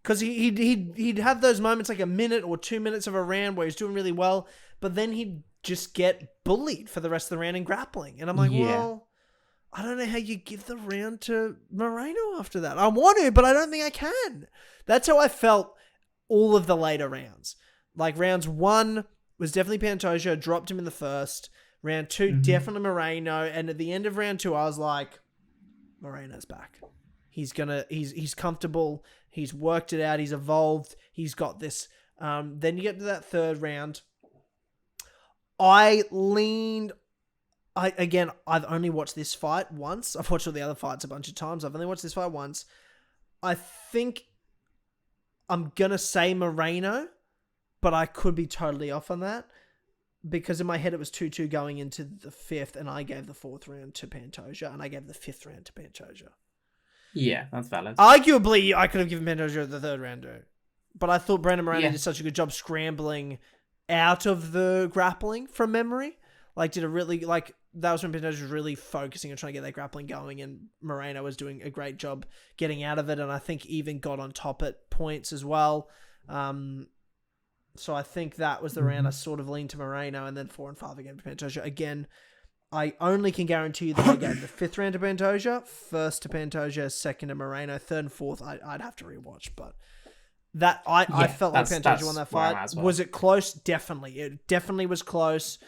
because he'd have those moments like a minute or 2 minutes of a round where he's doing really well, but then he'd just get bullied for the rest of the round in grappling, and I'm like, well, I don't know how you give the round to Moreno after that. I want to, but I don't think I can. That's how I felt all of the later rounds. Like rounds 1 was definitely Pantoja, dropped him in the first. Round 2, definitely Moreno. And at the end of round 2, I was like, Moreno's back. He's comfortable. He's worked it out. He's evolved. He's got this. Then you get to that third round. I've only watched this fight once. I've watched all the other fights a bunch of times. I've only watched this fight once. I think I'm going to say Moreno, but I could be totally off on that, because in my head it was 2-2 going into the fifth, and I gave the fourth round to Pantoja, and I gave the fifth round to Pantoja. Yeah, that's valid. Arguably, I could have given Pantoja the third round too, but I thought Brandon Moreno did such a good job scrambling out of the grappling from memory. Like, that was when Pantoja was really focusing on trying to get that grappling going, and Moreno was doing a great job getting out of it, and I think even got on top at points as well. So I think that was the round I sort of leaned to Moreno, and then 4 and 5 again to Pantoja. Again, I only can guarantee you that I gave the fifth round to Pantoja, first to Pantoja, second to Moreno, third and fourth I'd have to rewatch, but that I felt like Pantoja won that fight. Well. Was it close? Definitely. It definitely was close.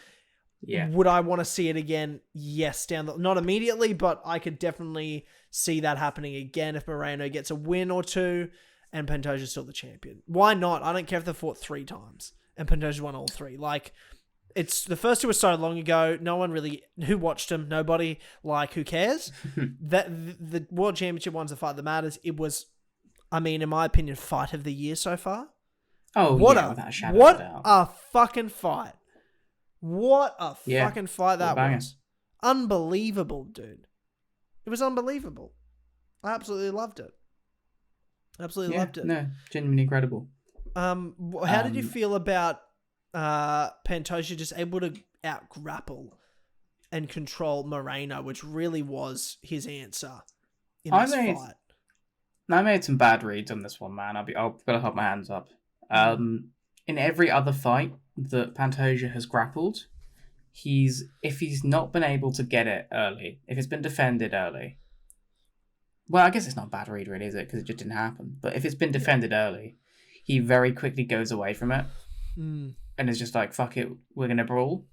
Yeah. Would I want to see it again? Yes, not immediately, but I could definitely see that happening again if Moreno gets a win or two and Pantoja's still the champion. Why not? I don't care if they fought 3 times and Pantoja won all 3. Like, it's the first 2 were so long ago. No one really who watched them. Nobody. Like, who cares? That the World Championship one's the fight that matters. It was, I mean, in my opinion, fight of the year so far. Oh, what without a shadow of a doubt. A fucking fight! What a fucking fight that was! Unbelievable, dude. It was unbelievable. I absolutely loved it. Loved it. No, genuinely incredible. How did you feel about Pantoja just able to out-grapple and control Moreno, which really was his answer in this fight? I made some bad reads on this one, man. I've got to hold my hands up. In every other fight that Pantoja has grappled, if he's not been able to get it early, if it's been defended early, well, I guess it's not a bad read, really, is it? Because it just didn't happen. But if it's been defended early, he very quickly goes away from it and is just like, fuck it, we're going to brawl.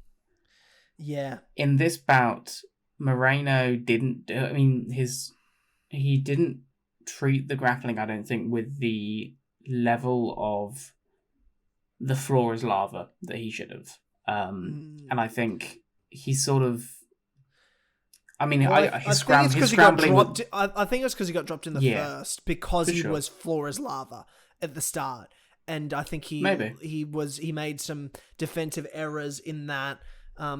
Yeah. In this bout, Moreno didn't... I mean, he didn't treat the grappling, I don't think, with the level of the floor is lava that he should have. And I think he sort of... I mean, his scrambling... I think it's because he got dropped in the first, because he was floor is lava at the start. And I think he made some defensive errors in that,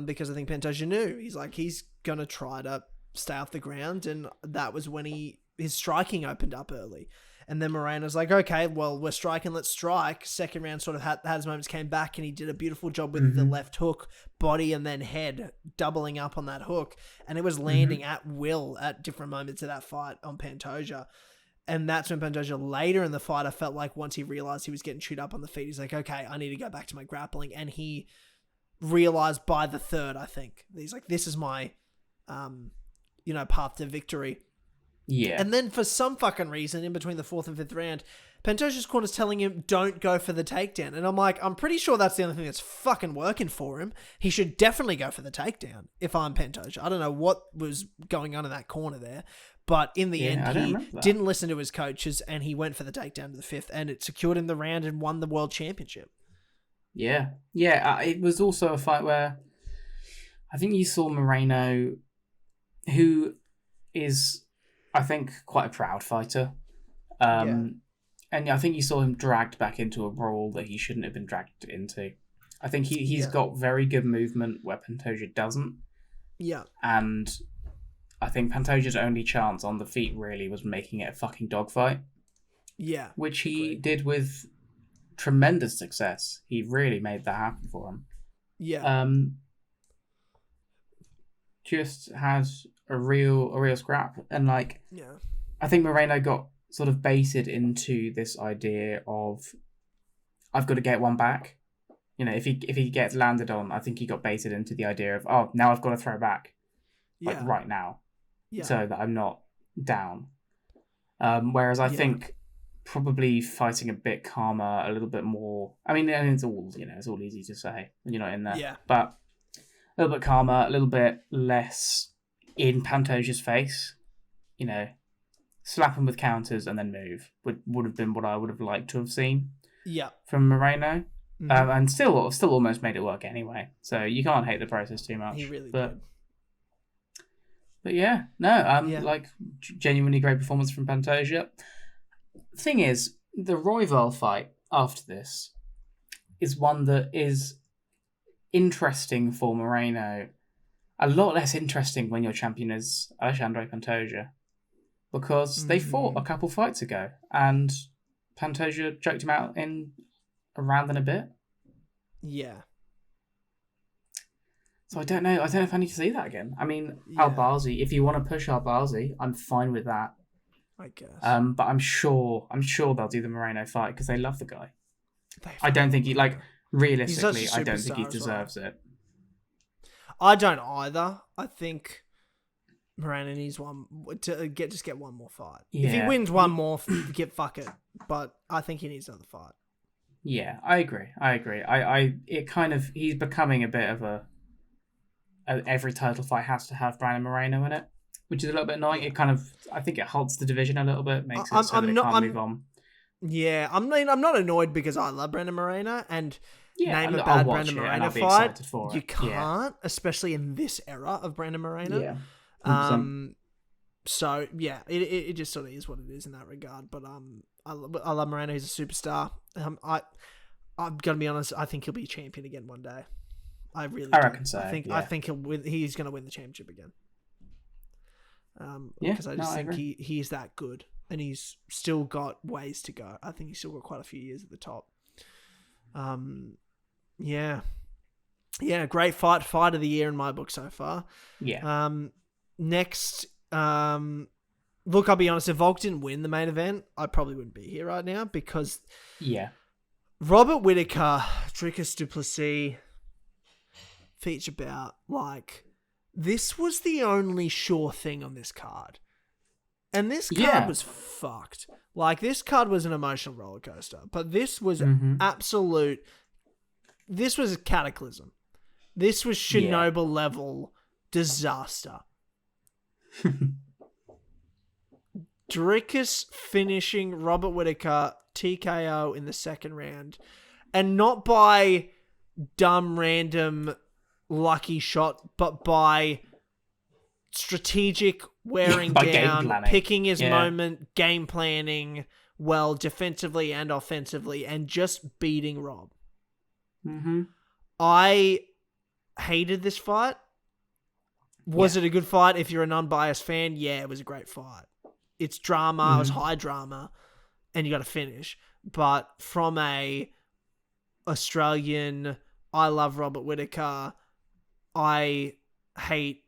because I think Pantoja knew. He's going to try to stay off the ground, and that was when his striking opened up early. And then Moreno's like, okay, well, we're striking, let's strike. Second round sort of had his moments, came back, and he did a beautiful job with the left hook, body, and then head, doubling up on that hook. And it was landing at will at different moments of that fight on Pantoja. And that's when Pantoja later in the fight, I felt like once he realized he was getting chewed up on the feet, he's like, okay, I need to go back to my grappling. And he realized by the third, I think, he's like, this is my, path to victory. Yeah. And then for some fucking reason, in between the 4th and 5th round, Pantoja's corner's telling him, don't go for the takedown. And I'm like, I'm pretty sure that's the only thing that's fucking working for him. He should definitely go for the takedown if I'm Pantoja. I don't know what was going on in that corner there. But in the end, he didn't listen to his coaches, and he went for the takedown to the 5th, and it secured him the round and won the world championship. Yeah. Yeah, it was also a fight where I think you saw Moreno, who is... I think, quite a proud fighter. And I think you saw him dragged back into a brawl that he shouldn't have been dragged into. I think he's got very good movement where Pantoja doesn't. Yeah. And I think Pantoja's only chance on the feet really was making it a fucking dogfight. Yeah. Which he did with tremendous success. He really made that happen for him. Yeah. Just has a real scrap. And I think Moreno got sort of baited into this idea of I've got to get one back. If he gets landed on, I think he got baited into the idea of now I've got to throw back, right now, so that I'm not down. Whereas I think probably fighting a bit calmer, a little bit more. I mean, it's all it's all easy to say when you're not in there. Yeah. But a little bit calmer, a little bit less in Pantoja's face. Slap him with counters and then move would have been what I would have liked to have seen. Yeah. From Moreno. And still almost made it work anyway. So you can't hate the process too much. He really did. But yeah, no, genuinely great performance from Pantoja. Thing is, the Royval fight after this is one that is interesting for Moreno. A lot less interesting when your champion is Alexandre Pantoja. Because they fought a couple fights ago and Pantoja choked him out in a round and a bit. Yeah. So I don't know if I need to see that again. I mean, Albazi, if you want to push Albazi, I'm fine with that. I guess. But I'm sure they'll do the Moreno fight because they love the guy. I don't think realistically, I don't think he deserves it. I don't either. I think Moreno needs one to get one more fight. Yeah. If he wins one more, fuck it. But I think he needs another fight. Yeah, I agree. He's becoming a bit of every title fight has to have Brandon Moreno in it, which is a little bit annoying. I think it halts the division a little bit, makes it so that it can't move on. Yeah, I'm not annoyed because I love Brandon Moreno and name a bad Brandon Moreno fight. You can't, especially in this era of Brandon Moreno. Yeah. 100%. So yeah, it just sort of is what it is in that regard. But I love Moreno. He's a superstar. I'm gonna be honest. I think he'll be champion again one day. I reckon so. I think he'll win. He's gonna win the championship again. Because I just think he's that good, and he's still got ways to go. I think he's still got quite a few years at the top. Great fight of the year in my book so far. Yeah. Next, look, I'll be honest, if Volk didn't win the main event, I probably wouldn't be here right now because Robert Whittaker, Dricus Du Plessis, feature bout, this was the only sure thing on this card. And this card was fucked. This card was an emotional roller coaster, but this was this was a cataclysm. This was Chernobyl level disaster. Dricus finishing Robert Whittaker TKO in the second round, and not by dumb random lucky shot, but by strategic wearing down, picking his moment, game planning well defensively and offensively, and just beating Rob. I hated this fight. Was it a good fight if you're a non-biased fan? Yeah, it was a great fight. It's drama. It was high drama, and you got to finish. But from a Australian, I love Robert Whittaker, I hate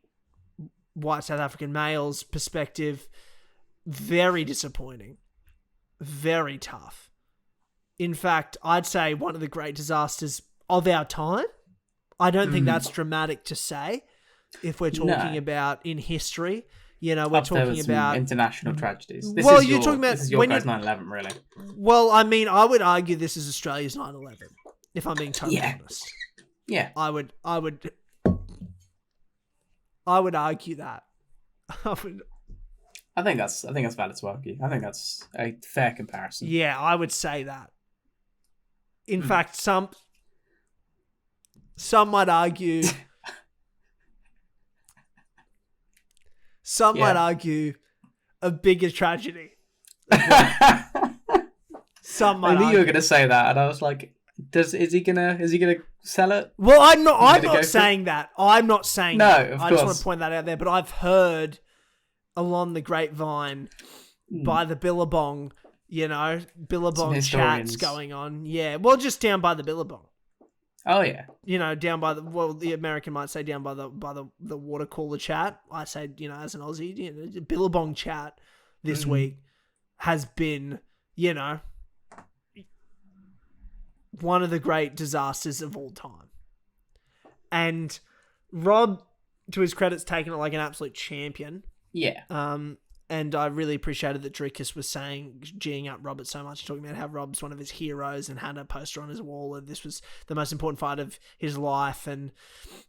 white South African males perspective, very disappointing. Very tough. In fact, I'd say one of the great disasters of our time. I don't think that's dramatic to say. If we're talking about in history, we're talking about international tragedies. You're talking about this is your guys' 9/11, really. Well, I mean, I would argue this is Australia's 9/11. If I'm being totally honest, I would argue that. I think that's valid to argue. I think that's a fair comparison. Yeah, I would say that. In fact, some might argue. Some might argue a bigger tragedy. Some I might knew you were argue. going to say that, and I was like, is he gonna sell it? Well, I'm not go saying that. I'm not saying No, that. of I just want course. to point that out there. But I've heard along the grapevine by the Billabong, Billabong chats historians. going on. Yeah, well, just down by the Billabong. Oh yeah. Down by the American might say down by the water cooler chat. I say, as an Aussie, the Billabong chat this week has been, one of the great disasters of all time. And Rob, to his credit's taken it like an absolute champion. Yeah. And I really appreciated that Dricus was geeing up Robert so much, talking about how Rob's one of his heroes and had a poster on his wall, and this was the most important fight of his life, and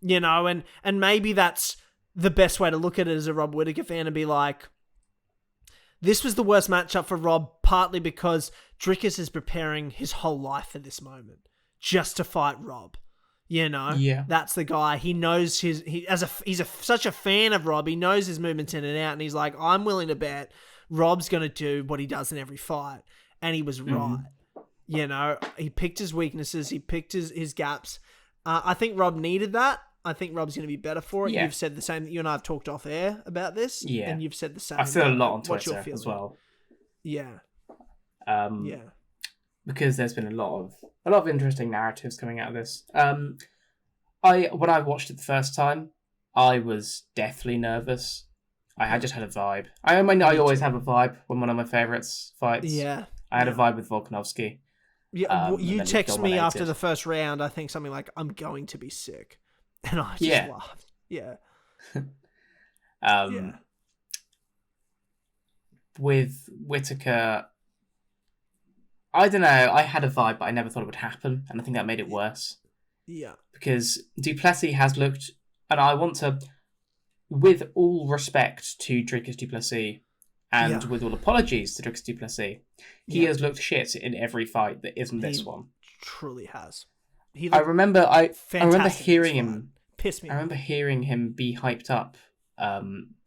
and maybe that's the best way to look at it as a Rob Whittaker fan, and be like, this was the worst matchup for Rob, partly because Dricus is preparing his whole life for this moment, just to fight Rob. Yeah. That's the guy. He knows he's such a fan of Rob. He knows his movements in and out, and he's like, I'm willing to bet Rob's going to do what he does in every fight. And he was right. He picked his weaknesses. He picked his gaps. I think Rob needed that. I think Rob's going to be better for it. Yeah. You've said the same. You and I have talked off air about this. Yeah. And you've said the same. I've said a lot on what you're Twitter as feeling. well. Yeah. Yeah. Because there's been a lot of interesting narratives coming out of this. When I watched it the first time, I was deathly nervous. I just had a vibe. I always have a vibe when one of my favourites fights. Yeah. I had a vibe with Volkanovski. Yeah, you text me after dominated. the first round, I think something like, I'm going to be sick. And I just laughed. Yeah. With Whittaker, I don't know. I had a vibe, but I never thought it would happen, and I think that made it worse. Yeah. Because Du Plessis has looked, and I want to, with all respect to Dricus Du Plessis, and with all apologies to Dricus Du Plessis, he has looked shit in every fight that isn't this one. Truly has. I remember fantastic hearing him. Pissed me I remember hearing him be hyped up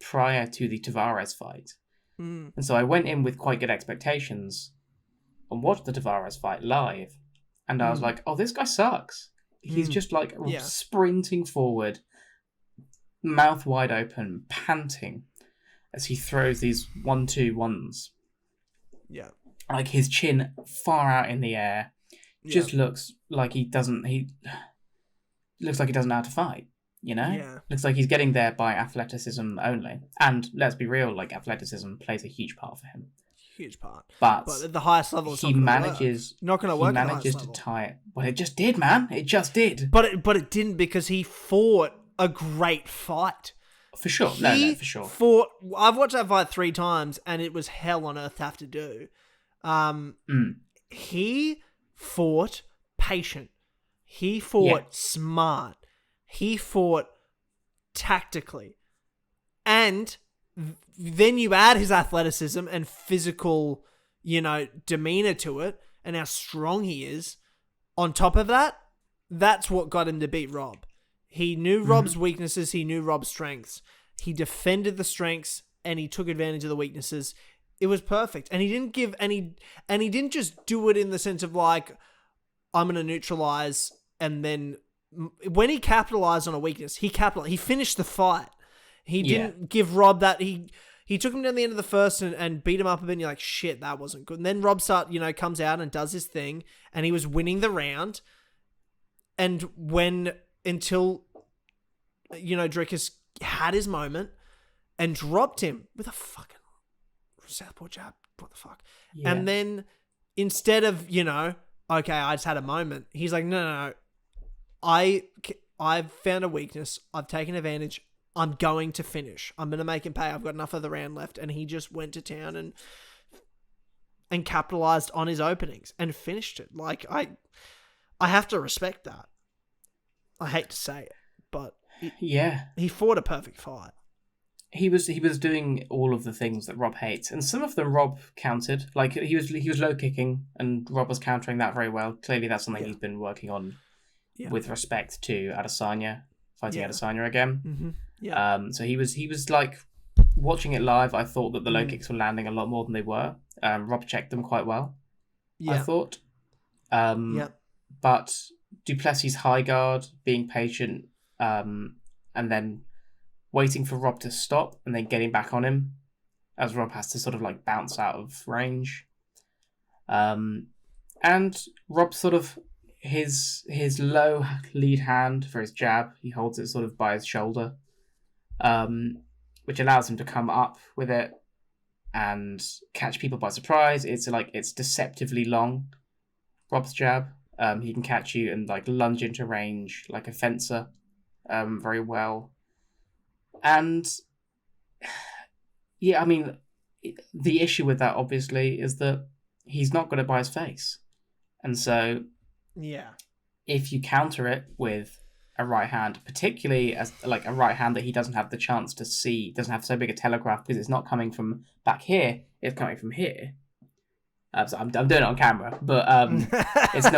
prior to the Tavares fight. And so I went in with quite good expectations and watched the Tavares fight live. And I was like, oh, this guy sucks. He's just like sprinting forward, mouth wide open, panting as he throws these 1-2-1s. Yeah. Like his chin far out in the air. Just looks like he doesn't know how to fight. Yeah. Looks like he's getting there by athleticism only. And let's be real, like athleticism plays a huge part for him. Huge part. But at the highest level, it's he manages not going to work. He manages to tie it. Well, it just did, man. It just did. But it didn't, because he fought a great fight. For sure. No, for sure. I've watched that fight 3 times, and it was hell on earth to have to do. He fought patient. He fought smart. He fought tactically. And then you add his athleticism and physical, demeanor to it, and how strong he is. On top of that, that's what got him to beat Rob. He knew Rob's weaknesses. He knew Rob's strengths. He defended the strengths, and he took advantage of the weaknesses. It was perfect. And he didn't just do it in the sense of like, I'm going to neutralize, and then when he capitalized on a weakness, he finished the fight. He didn't give Rob that. He took him down the end of the first and beat him up a bit, and you're like, shit, that wasn't good. And then Rob comes out and does his thing, and he was winning the round. And until Dricus had his moment and dropped him with a fucking southpaw jab. What the fuck? Yeah. And then instead of, okay, I just had a moment, he's like, no. I've found a weakness. I've taken advantage. I'm going to finish. I'm going to make him pay. I've got enough of the round left. And he just went to town and capitalized on his openings and finished it. Like, I have to respect that. I hate to say it, but he fought a perfect fight. He was doing all of the things that Rob hates, and some of them Rob countered. Like he was low kicking, and Rob was countering that very well. Clearly, that's something he's been working on with respect to Adesanya, fighting Adesanya again. Mm-hmm. Yeah. So he was like watching it live, I thought that the low kicks were landing a lot more than they were. Rob checked them quite well, I thought. But Du Plessis' high guard, being patient, and then waiting for Rob to stop and then getting back on him as Rob has to sort of like bounce out of range. And Rob sort of his low lead hand for his jab, he holds it sort of by his shoulder, which allows him to come up with it and catch people by surprise. It's deceptively long, Rob's jab. He can catch you and like lunge into range like a fencer very well. And yeah, I mean, the issue with that obviously is that he's not got it by his face. And so if you counter it with a right hand, particularly as like a right hand that he doesn't have the chance to see, doesn't have so big a telegraph because it's not coming from back here, it's coming from here. So I'm doing it on camera, but it's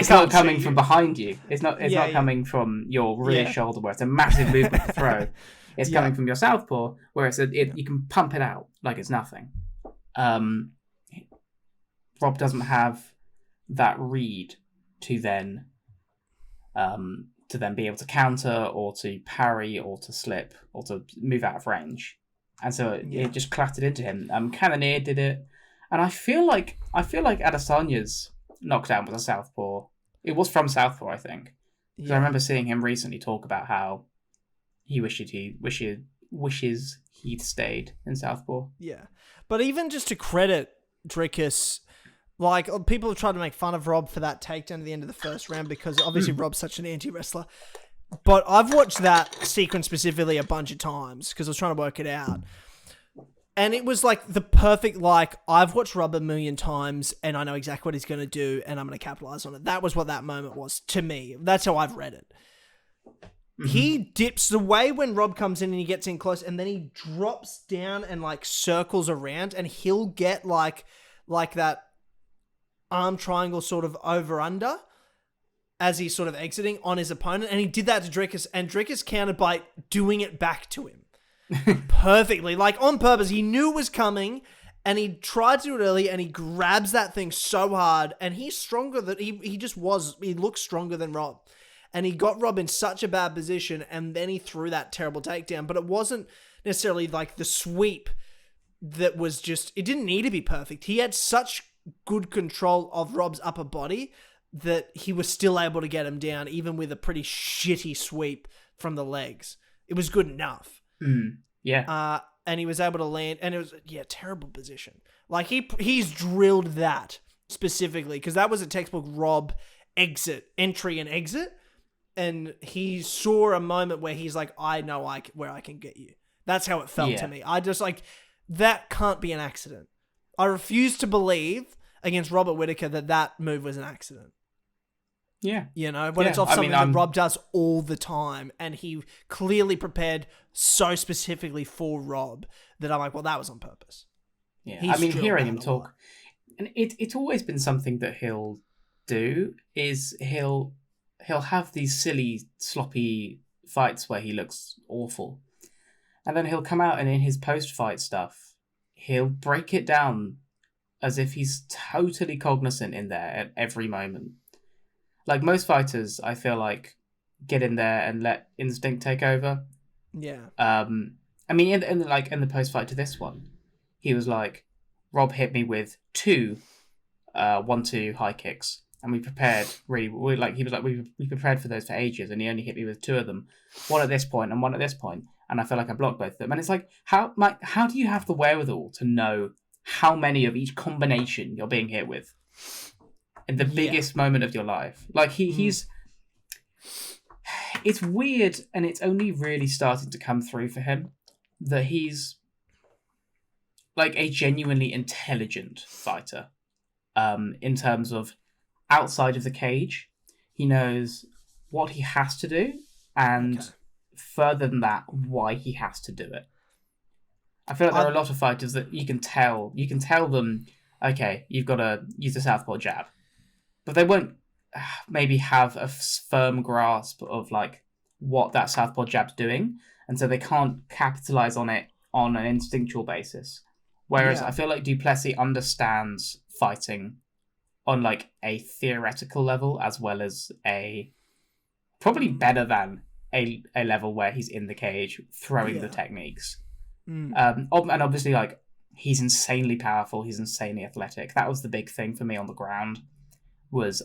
not coming from behind you. It's not coming from your rear shoulder where it's a massive movement to throw. It's coming from your southpaw where you can pump it out like it's nothing. Rob doesn't have that read to then be able to counter or to parry or to slip or to move out of range, and so it just clattered into him. Cannonier did it. And I feel like Adesanya's knockdown was a southpaw. It was from southpaw, I think. Because I remember seeing him recently talk about how he wishes he'd stayed in southpaw. Yeah, but even just to credit Dricus, like people have tried to make fun of Rob for that takedown at the end of the first round because obviously Rob's such an anti-wrestler. But I've watched that sequence specifically a bunch of times because I was trying to work it out. And it was like the perfect, like, I've watched Rob a million times and I know exactly what he's going to do and I'm going to capitalize on it. That was what that moment was to me. That's how I've read it. Mm-hmm. He dips the way when Rob comes in and he gets in close and then he drops down and like circles around and he'll get like that arm triangle sort of over under as he's sort of exiting on his opponent. And he did that to Dricus and Dricus countered by doing it back to him. Perfectly, like on purpose. He knew it was coming and he tried to do it early and he grabs that thing so hard and he's stronger than he looked stronger than Rob and he got Rob in such a bad position and then he threw that terrible takedown. But it wasn't necessarily like the sweep that was just, it didn't need to be perfect. He had such good control of Rob's upper body that he was still able to get him down even with a pretty shitty sweep from the legs. It was good enough. Yeah. And he was able to land, and it was terrible position. Like he's drilled that specifically because that was a textbook Rob entry and exit, and he saw a moment where he's like, I know where I can get you. That's how it felt to me. I just like that can't be an accident. I refuse to believe against Robert Whittaker that move was an accident. Yeah. You know, when it's off something that Rob does all the time and he clearly prepared so specifically for Rob that I'm like, well, that was on purpose. Yeah. Hearing him talk, and it's always been something that he'll do is he'll have these silly, sloppy fights where he looks awful. And then he'll come out and in his post-fight stuff, he'll break it down as if he's totally cognizant in there at every moment. Like most fighters, I feel like get in there and let instinct take over. Yeah. In the post fight to this one, he was like, Rob hit me with 2 1-2 high kicks, and we prepared really. We prepared for those for ages, and he only hit me with 2 of them, one at this point and one at this point, and I feel like I blocked both of them. And it's like, how do you have the wherewithal to know how many of each combination you're being hit with? In the biggest moment of your life. Like he's it's weird and it's only really starting to come through for him that he's like a genuinely intelligent fighter. In terms of outside of the cage, he knows what he has to do and further than that, why he has to do it. I feel like there are a lot of fighters that you can tell them, okay, you've got to use the southpaw jab. But they won't maybe have a firm grasp of like what that southpaw jab's doing, and so they can't capitalize on it on an instinctual basis. Whereas I feel like Du Plessis understands fighting on like a theoretical level as well as a probably better than a level where he's in the cage throwing the techniques. And obviously, like, he's insanely powerful. He's insanely athletic. That was the big thing for me on the ground.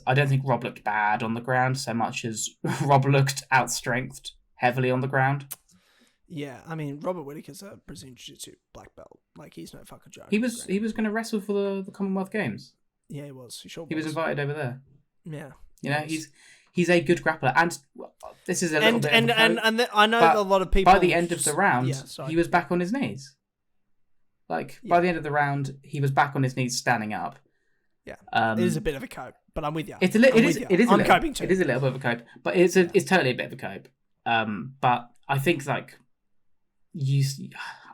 I don't think Rob looked bad on the ground so much as Rob looked outstrengthed heavily on the ground. Yeah, I mean, Robert Whittaker's a Brazilian Jiu-Jitsu black belt. Like, he's no fucking joke. He was going to wrestle for the Commonwealth Games. Yeah, he was. He was invited over there. Yeah. You know, he's a good grappler, and this is a little bit. I know a lot of people. By the end of the round, he was back on his knees. Like by the end of the round, he was back on his knees, standing up. Yeah, it is a bit of a cope, but I'm with you. I'm coping too. It is a little bit of a cope, but it's totally a bit of a cope. But I think I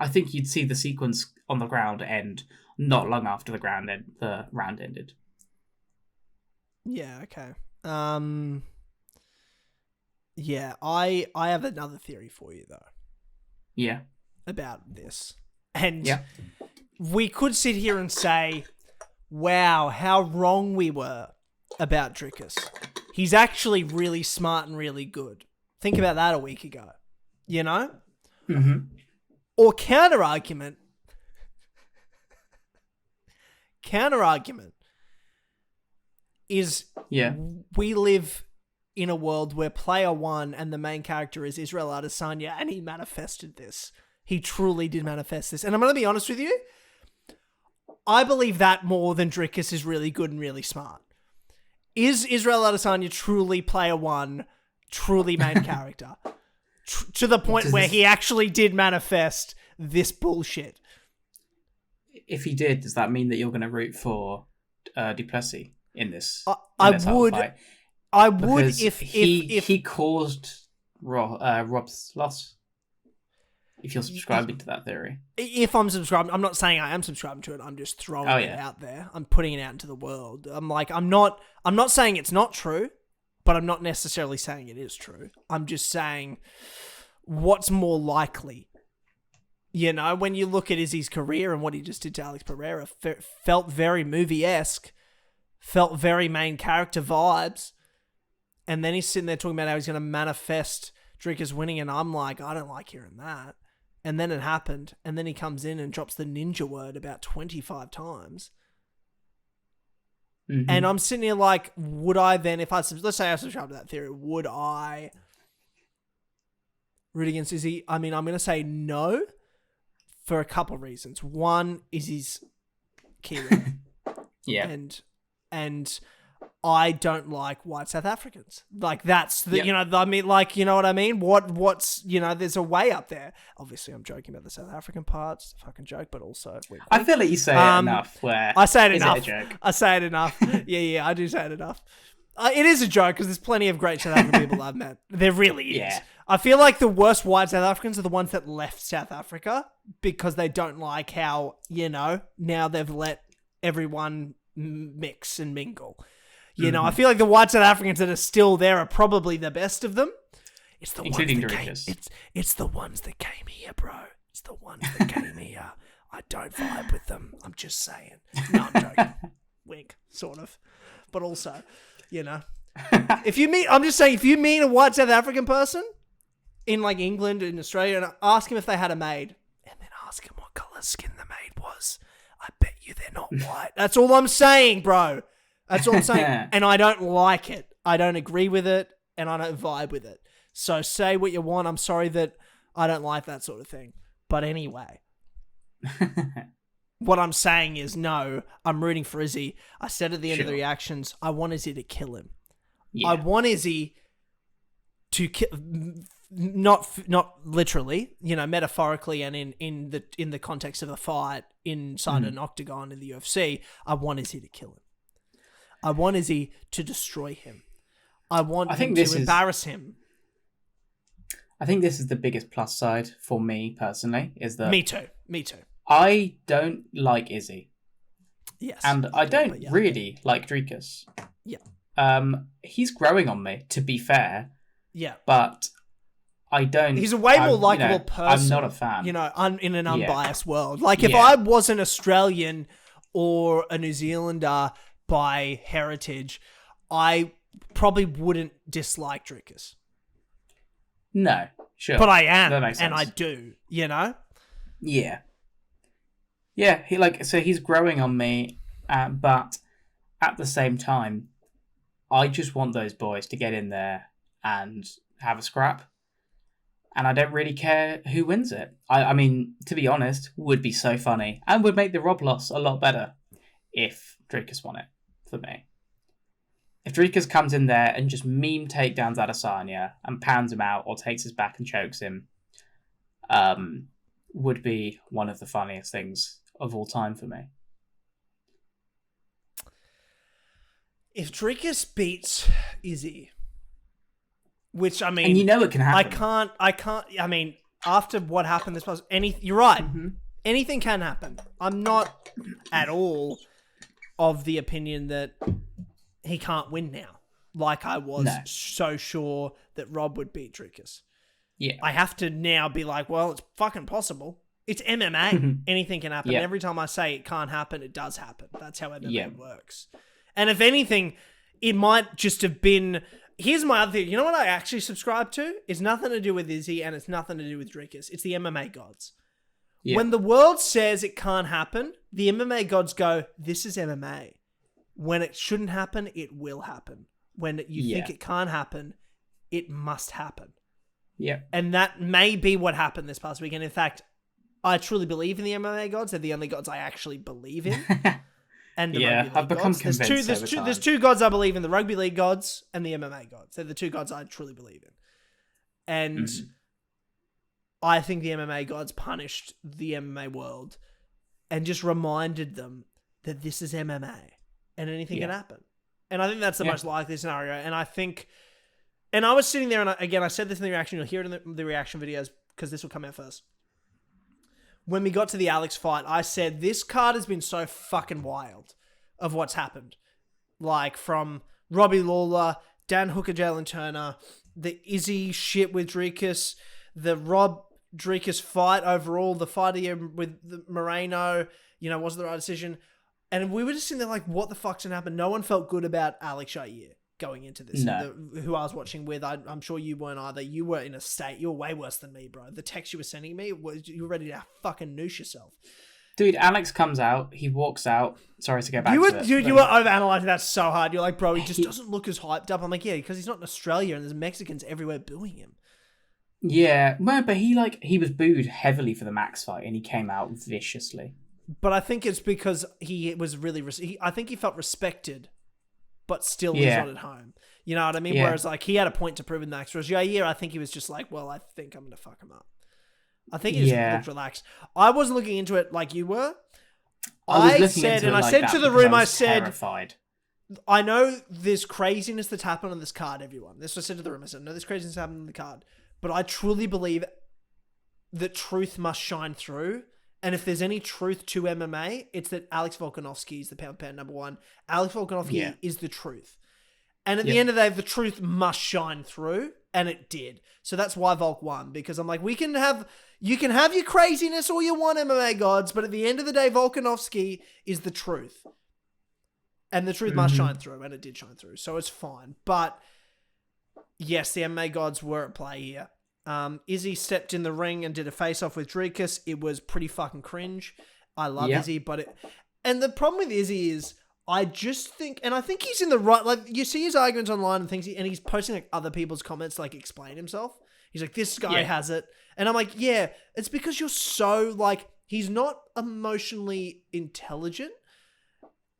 think you'd see the sequence on the ground end not long after the round ended. Yeah. Okay. Yeah, I have another theory for you though. Yeah. About this, and we could sit here and say, "Wow, how wrong we were about Dricus. He's actually really smart and really good." Think about that a week ago, you know? Mm-hmm. Or counter argument is we live in a world where player one and the main character is Israel Adesanya, and he manifested this. He truly did manifest this. And I'm going to be honest with you, I believe that more than Dricus is really good and really smart. Is Israel Adesanya truly player one, truly main character? To the point where he actually did manifest this bullshit. If he did, does that mean that you're going to root for Du Plessis in this? I would if he caused Rob's loss. If you're subscribing to that theory. If I'm subscribing, I'm not saying I am subscribing to it. I'm just throwing it out there. I'm putting it out into the world. I'm not saying it's not true, but I'm not necessarily saying it is true. I'm just saying what's more likely. You know, when you look at Izzy's career and what he just did to Alex Pereira, felt very movie-esque, felt very main character vibes. And then he's sitting there talking about how he's going to manifest Dricus winning, and I'm like, I don't like hearing that. And then it happened, and then he comes in and drops the ninja word about 25 times. Mm-hmm. And I'm sitting here like, would I then, let's say I subscribe to that theory, would I root against Izzy? I mean, I'm going to say no for a couple of reasons. One is his Kiwi. Yeah. And I don't like white South Africans. Like, that's the, you know, I mean, like, you know what I mean? What's, you know, there's a way up there. Obviously, I'm joking about the South African parts. It's a fucking joke, but also... I feel like you say it enough where... I say it enough. It a joke? I say it enough. Yeah, I do say it enough. It is a joke because there's plenty of great South African people I've met. There really is. Yeah. I feel like the worst white South Africans are the ones that left South Africa because they don't like how, you know, now they've let everyone mix and mingle. You know, I feel like the white South Africans that are still there are probably the best of them. It's the including ones that Dricus. It's the ones that came here, bro. It's the ones that came here. I don't vibe with them. I'm just saying. No, I'm joking. Wink, sort of. But also, you know, if you meet a white South African person in like England, in Australia, and ask him if they had a maid, and then ask him what colour skin the maid was, I bet you they're not white. That's all I'm saying, bro. That's all I'm saying. And I don't like it. I don't agree with it, and I don't vibe with it. So say what you want. I'm sorry that I don't like that sort of thing. But anyway, what I'm saying is no, I'm rooting for Izzy. I said at the end of the reactions, I want Izzy to kill him. Yeah. I want Izzy to kill, not literally, you know, metaphorically, and in the context of a fight inside an octagon in the UFC. I want Izzy to kill him. I want Izzy to destroy him. I want him to embarrass him. I think this is the biggest plus side for me personally. Is that me too. I don't like Izzy. Yes, and I don't really like Dricus. Yeah. He's growing on me, to be fair. Yeah. But I don't. He's a way more likable person. I'm not a fan. In an unbiased world. Like, if I was an Australian or a New Zealander by heritage, I probably wouldn't dislike Dricus. No, sure. But I am, that makes sense. and I do, Yeah. Yeah, he's growing on me, but at the same time, I just want those boys to get in there and have a scrap. And I don't really care who wins it. I mean, to be honest, would be so funny and would make the Rob loss a lot better if Dricus won it for me. If Dricus comes in there and just meme takedowns Adesanya and pounds him out or takes his back and chokes him, would be one of the funniest things of all time for me. If Dricus beats Izzy, which, I mean... And it can happen. I can't... I mean, after what happened this past... You're right. Mm-hmm. Anything can happen. I'm not at all of the opinion that he can't win now. Like I was so sure that Rob would beat Dricus. Yeah. I have to now be like, well, it's fucking possible. It's MMA. Anything can happen. Every time I say it can't happen, it does happen. That's how MMA works. And if anything, it might just have been... Here's my other thing. You know what I actually subscribe to? It's nothing to do with Izzy and it's nothing to do with Dricus. It's the MMA gods. Yeah. When the world says it can't happen, the MMA gods go, this is MMA. When it shouldn't happen, it will happen. When you think it can't happen, it must happen. Yeah. And that may be what happened this past weekend. In fact, I truly believe in the MMA gods. They're the only gods I actually believe in. And the rugby league I've become gods. convinced There's two gods I believe in, the rugby league gods and the MMA gods. They're the two gods I truly believe in. And I think the MMA gods punished the MMA world and just reminded them that this is MMA and anything can happen. And I think that's the most likely scenario. And I think... And I was sitting there, and I said this in the reaction. You'll hear it in the reaction videos because this will come out first. When we got to the Alex fight, I said, this card has been so fucking wild of what's happened. Like, from Robbie Lawler, Dan Hooker, Jailin Turner, the Izzy shit with Dricus, the Rob Dricus fight overall, the fight with Moreno, wasn't the right decision. And we were just sitting there like, what the fuck's going to happen? No one felt good about Alex Yair going into this. No. Who I was watching with, I'm sure you weren't either. You were in a state, you were way worse than me, bro. The text you were sending me, you were ready to fucking noosh yourself. Dude, Alex comes out, he walks out. Sorry to go back to it. You were overanalyzing that so hard. You're like, bro, he just doesn't look as hyped up. I'm like, yeah, because he's not in Australia and there's Mexicans everywhere booing him. Yeah, no, but he was booed heavily for the Max fight and he came out viciously. But I think it's because he was really... I think he felt respected, but still was not at home. You know what I mean? Yeah. Whereas, like, he had a point to prove in the next. Whereas Yair, I think he was just like, well, I think I'm going to fuck him up. I think he just looked relaxed. I wasn't looking into it like you were. I said to the room, I said, terrified. I know there's craziness that's happened on this card, everyone. This was said to the room. I said, no, there's craziness happened on the card. But I truly believe that truth must shine through. And if there's any truth to MMA, it's that Alex Volkanovski is the pound number one. Alex Volkanovski is the truth. And at the end of the day, the truth must shine through. And it did. So that's why Volk won. Because I'm like, you can have your craziness all you want, MMA gods. But at the end of the day, Volkanovski is the truth. And the truth must shine through. And it did shine through. So it's fine. But yes, the MMA gods were at play here. Izzy stepped in the ring and did a face-off with Dricus. It was pretty fucking cringe. I love Izzy, and the problem with Izzy is I just think, and I think he's in the right, like, you see his arguments online and things, and he's posting like other people's comments, like, explain himself. He's like, this guy has it. And I'm like, yeah, it's because you're so, like, he's not emotionally intelligent.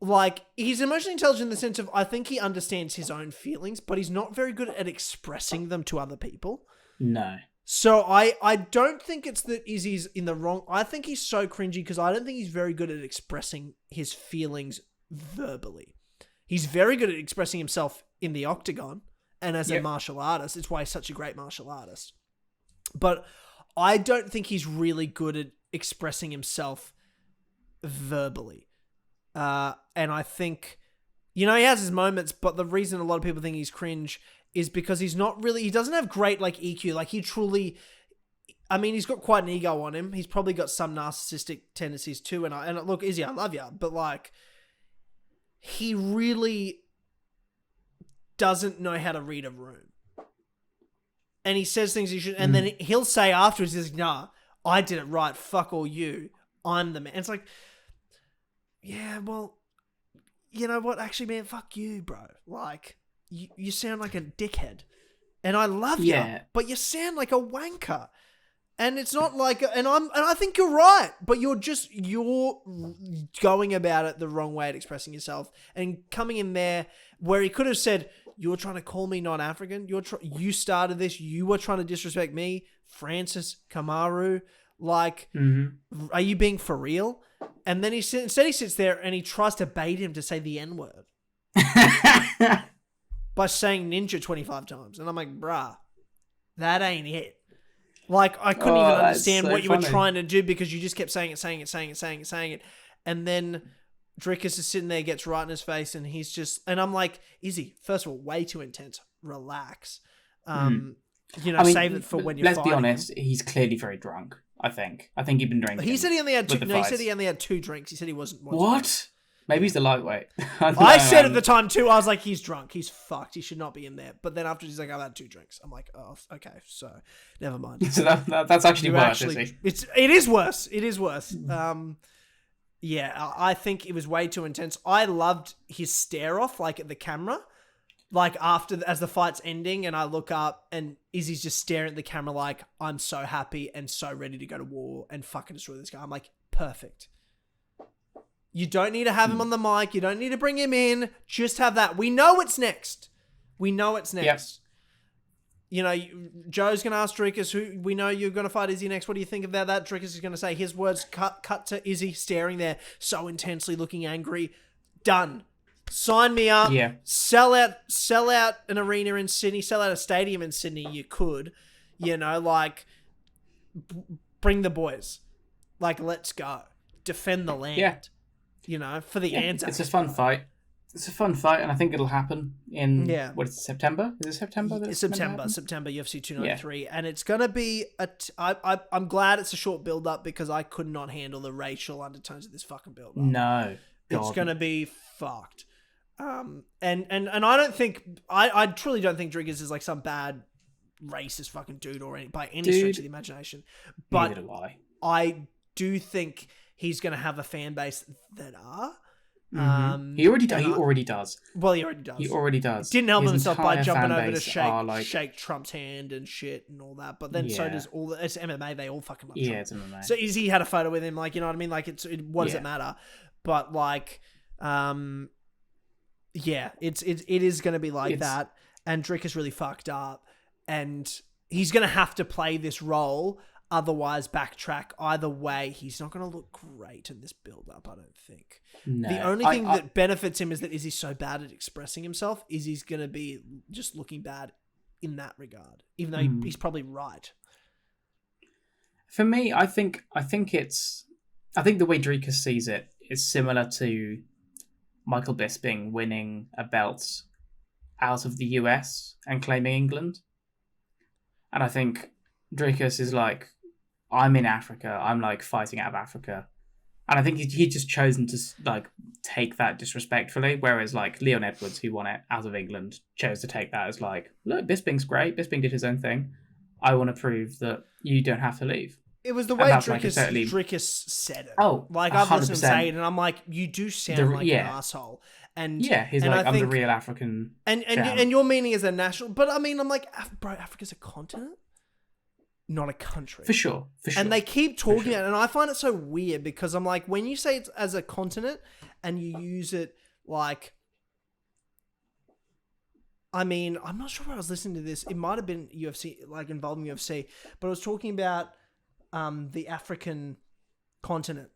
Like, he's emotionally intelligent in the sense of, I think he understands his own feelings, but he's not very good at expressing them to other people. No. So I don't think it's that Izzy's in the wrong. I think he's so cringy because I don't think he's very good at expressing his feelings verbally. He's very good at expressing himself in the octagon and as a martial artist. It's why he's such a great martial artist. But I don't think he's really good at expressing himself verbally. And I think, he has his moments, but the reason a lot of people think he's cringe is because he doesn't have great like EQ. Like he truly, I mean, he's got quite an ego on him. He's probably got some narcissistic tendencies too. And look, Izzy, I love you, but like, he really doesn't know how to read a room. And he says things he should, and then he'll say afterwards, he's like, nah, I did it right. Fuck all you. I'm the man. And it's like, yeah, well, you know what? Actually, man, fuck you, bro. Like, you sound like a dickhead. And I love you, but you sound like a wanker. And it's not like, and I think you're right, but you're going about it the wrong way at expressing yourself and coming in there where he could have said, you're trying to call me not African. You started this. You were trying to disrespect me, Francis Kamaru. Like, are you being for real? And then instead he sits there and he tries to bait him to say the N-word by saying ninja 25 times. And I'm like, bruh, that ain't it. Like, I couldn't even understand what you were trying to do because you just kept saying it. And then Dricus is sitting there, gets right in his face, and he's just... And I'm like, Izzy, first of all, way too intense. Relax. Save it for when you're fighting. Let's be honest, he's clearly very drunk, I think. I think he'd been drinking. He said he only had two... No, he said he only had 2 drinks. He said he wasn't... What? Maybe he's the lightweight. I said at the time too, I was like, he's drunk. He's fucked. He should not be in there. But then after he's like, I've had 2 drinks. I'm like, oh, okay. So, never mind. So that's actually worse, is it? It is worse. It is worse. Yeah, I think it was way too intense. I loved his stare off, like at the camera. Like as the fight's ending and I look up and Izzy's just staring at the camera like, I'm so happy and so ready to go to war and fucking destroy this guy. I'm like, perfect. You don't need to have him on the mic. You don't need to bring him in. Just have that. We know what's next. Yep. You know, Joe's going to ask Dricus, we know you're going to fight Izzy next. What do you think about that? Dricus is going to say his words, cut to Izzy staring there so intensely, looking angry. Done. Sign me up. Yeah. Sell out an arena in Sydney. Sell out a stadium in Sydney. You could, you know, like bring the boys. Like, let's go. Defend the land. Yeah. You know, for the Anzac. It's a fun fight. It's a fun fight, and I think it'll happen in, what is it, September? Is it September? It's September UFC 293. And it's going to be, I'm glad it's a short build-up because I could not handle the racial undertones of this fucking build-up. No. God. It's going to be fucked. And I don't think, I truly don't think Dricus is like some bad racist fucking dude or by any stretch of the imagination. But neither do I do think he's going to have a fan base that are. He already does. Well, he already does. He already does. Didn't help himself by jumping over to shake Trump's hand and shit and all that. But then so does it's MMA. They all fucking love Trump. Yeah, it's MMA. So Izzy had a photo with him, like, you know what I mean? Like, what does it matter? But like, it is going to be like that. And Dricus really fucked up, and he's going to have to play this role. Otherwise, backtrack. Either way, he's not going to look great in this build-up, I don't think. No, the only thing that benefits him is that Izzy's so bad at expressing himself. Izzy's going to be just looking bad in that regard, even though he's probably right. For me, I think the way Dricus sees it is similar to Michael Bisping winning a belt out of the US and claiming England. And I think Dricus is like, I'm in Africa. I'm like fighting out of Africa. And I think he just chosen to like take that disrespectfully. Whereas like Leon Edwards, who won it out of England, chose to take that as like, look, Bisping's great. Bisping did his own thing. I want to prove that you don't have to leave. It was the way Dricus said it. Oh, like I've listened to him say it, and I'm like, you do sound like an asshole. And he's like, I'm the real African. And your meaning is a national, but I mean, I'm like, bro, Africa's a continent, not a country. For sure. And they keep talking about it, and I find it so weird because I'm like, when you say it's as a continent and you use it like, I mean, I'm not sure where I was listening to this. It might have been UFC, like involving UFC, but I was talking about the African continent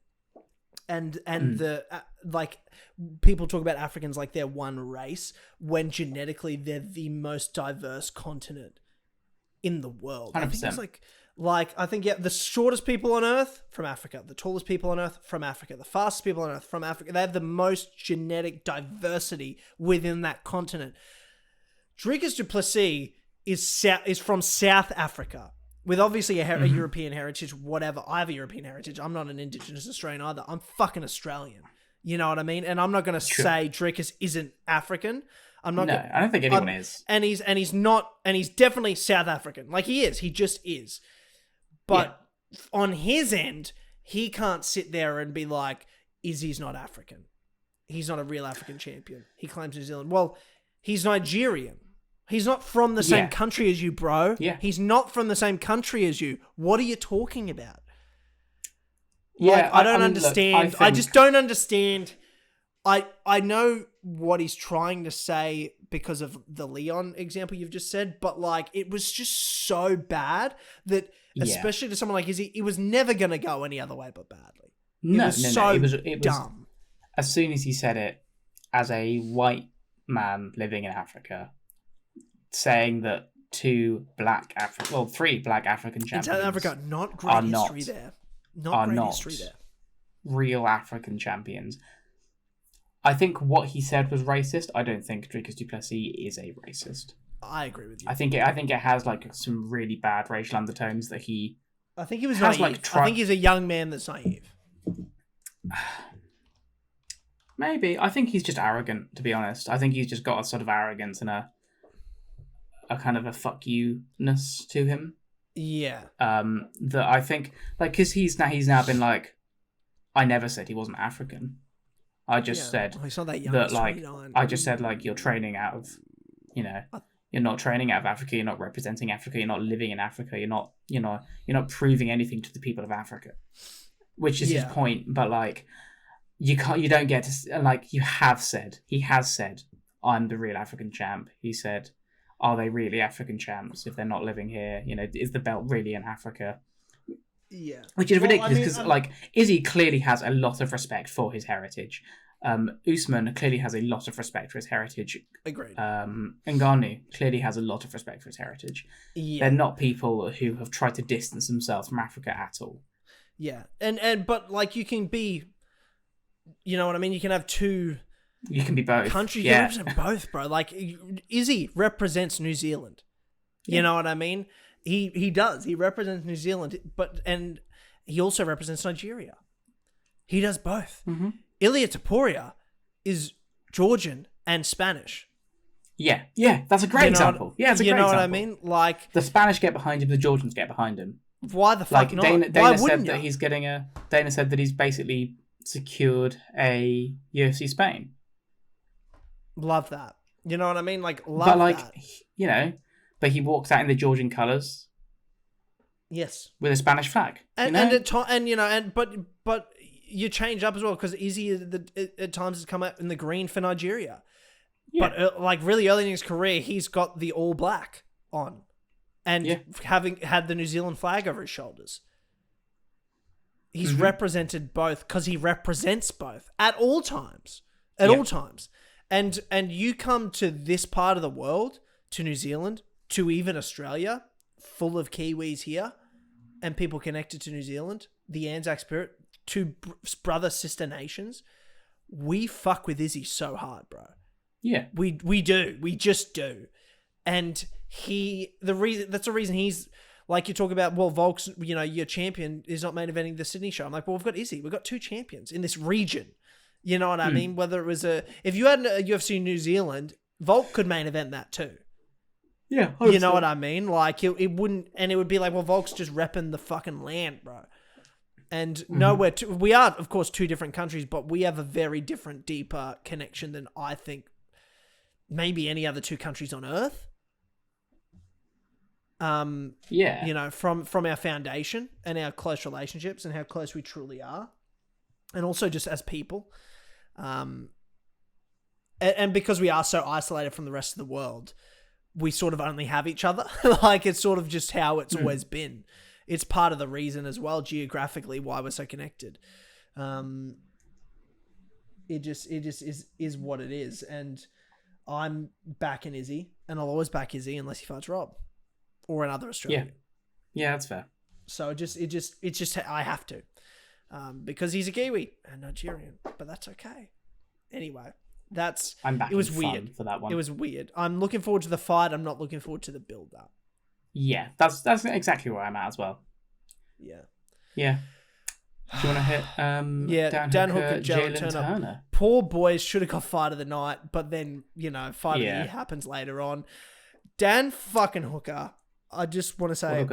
and the like people talk about Africans like they're one race when genetically they're the most diverse continent in the world. 100%. I think it's like I think the shortest people on earth from Africa, the tallest people on earth from Africa, the fastest people on earth from Africa. They have the most genetic diversity within that continent. Dricus Du Plessis is from South Africa, with obviously a European heritage, whatever. I have a European heritage. I'm not an Indigenous Australian either. I'm fucking Australian. You know what I mean? And I'm not going to say Dricus isn't African. I'm not. No, I don't think anyone is. And he's not. And he's definitely South African. Like he is. He just is. But on his end, he can't sit there and be like, Izzy's not African. He's not a real African champion. He claims New Zealand. Well, he's Nigerian. He's not from the same country as you, bro. Yeah. He's not from the same country as you. What are you talking about? Yeah, like, I don't understand. Look, I just don't understand. I know what he's trying to say because of the Leon example you've just said, but like it was just so bad that, especially to someone like Izzy, it was never going to go any other way but badly. It was dumb. As soon as he said it, as a white man living in Africa, saying that three black African champions in South Africa, not great history there. Not great history there. Real African champions. I think what he said was racist. I don't think Dricus Du Plessis is a racist. I agree with you. I think it has like some really bad racial undertones that he. I think he was naive. I think he's a young man that's naive. Maybe. I think he's just arrogant, to be honest. I think he's just got a sort of arrogance and a kind of a fuck you-ness to him. Yeah. That I think, like, because he's now been like, I never said he wasn't African. I just said he's not that young. That like, I just said like you're training out of, you're not training out of Africa. You're not representing Africa. You're not living in Africa. You're not proving anything to the people of Africa, which is his point. But like, you don't get to, like, he has said, I'm the real African champ. He said, are they really African champs if they're not living here? Is the belt really in Africa? Yeah. Which is ridiculous because, like, Izzy clearly has a lot of respect for his heritage. Usman clearly has a lot of respect for his heritage. Agreed. Ngannou clearly has a lot of respect for his heritage. Yeah. They're not people who have tried to distance themselves from Africa at all. Yeah. But, like, you can be, you know what I mean? You can have two... You can be both. Countries, you represent both, bro. Like, Izzy represents New Zealand. You know what I mean? He does. He represents New Zealand, and he also represents Nigeria. He does both. Mm-hmm. Ilia Topuria is Georgian and Spanish. Yeah, that's a great example. It's a great example. You know what I mean? Like, the Spanish get behind him, the Georgians get behind him. Why the fuck not? Dana said that he's getting Dana said that he's basically secured a UFC Spain. Love that. You know what I mean? Like, love that. But he walks out in the Georgian colours. Yes. With a Spanish flag. But you change up as well because Izzy at times has come out in the green for Nigeria. Yeah. But like really early in his career, he's got the all black on, and having had the New Zealand flag over his shoulders. He's represented both because he represents both at all times. All times. And you come to this part of the world, to New Zealand, to even Australia, full of Kiwis here, and people connected to New Zealand, the Anzac spirit, two brother sister nations. We fuck with Izzy so hard, bro. Yeah, we do. We just do. And that's the reason he's like, you talk about, well, Volk's, your champion is not main eventing the Sydney show. I'm like, well, we've got Izzy. We've got two champions in this region. You know what I mean? Whether it was if you had a UFC New Zealand, Volk could main event that too. Yeah. You know what I mean? Like, it wouldn't, and it would be like, well, Volk's just repping the fucking land, bro. And we are, of course, two different countries, but we have a very different, deeper connection than I think maybe any other two countries on earth. From our foundation and our close relationships and how close we truly are. And also just as people. And because we are so isolated from the rest of the world, we sort of only have each other. Like, it's sort of just how it's always been. It's part of the reason as well, geographically, why we're so connected. It just is what it is. And I'm backing Izzy, and I'll always back Izzy unless he fights Rob or another Australian. Yeah, that's fair. So it's just I have to. Because he's a Kiwi and Nigerian, but that's okay. Anyway, I'm back. It was fun weird for that one. It was weird. I'm looking forward to the fight. I'm not looking forward to the build up. Yeah, that's exactly where I'm at as well. Yeah. Yeah. Do you want to hit Dan Hooker, Jailin Turner? Poor boys should have got fight of the night, but then, fight of the year happens later on. Dan fucking Hooker, I just want to say,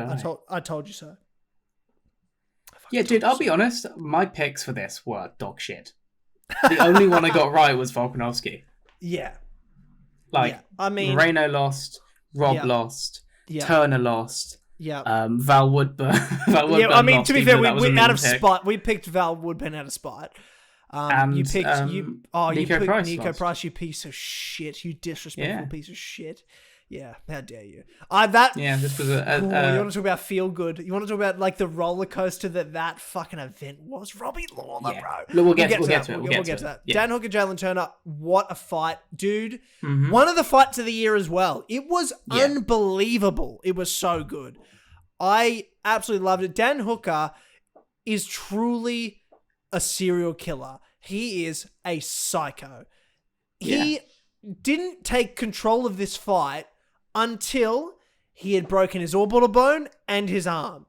I told you so. Yeah, dude, I'll be honest, my picks for this were dog shit. The only one I got right was Volkanovski. Yeah. Moreno lost, Rob lost, Turner lost. Yeah. Val Woodburn. To be fair, we out of spite. We picked Val Woodburn out of spite. You picked Nico Price. You piece of shit. You disrespectful piece of shit. Yeah, how dare you? This was you want to talk about feel good? You want to talk about like the roller coaster that fucking event was? Robbie Lawler, bro. We'll get to that. Yeah. Dan Hooker, Jailin Turner. What a fight, dude! One of the fights of the year as well. It was unbelievable. It was so good. I absolutely loved it. Dan Hooker is truly a serial killer. He is a psycho. He didn't take control of this fight until he had broken his orbital bone and his arm.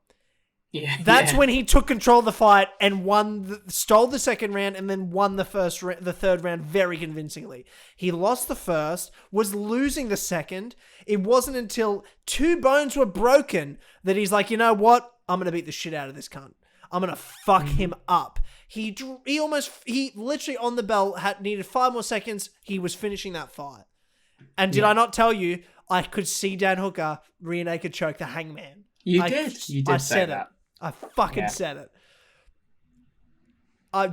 That's when he took control of the fight and stole the second round and then won the third round very convincingly. He lost the first, was losing the second. It wasn't until 2 bones were broken that he's like, you know what? I'm going to beat the shit out of this cunt. I'm going to fuck him up. He literally on the bell needed 5 more seconds. He was finishing that fight. And did I not tell you, I could see Dan Hooker rear naked choke the Hangman. You did I say said that. It. I fucking said it.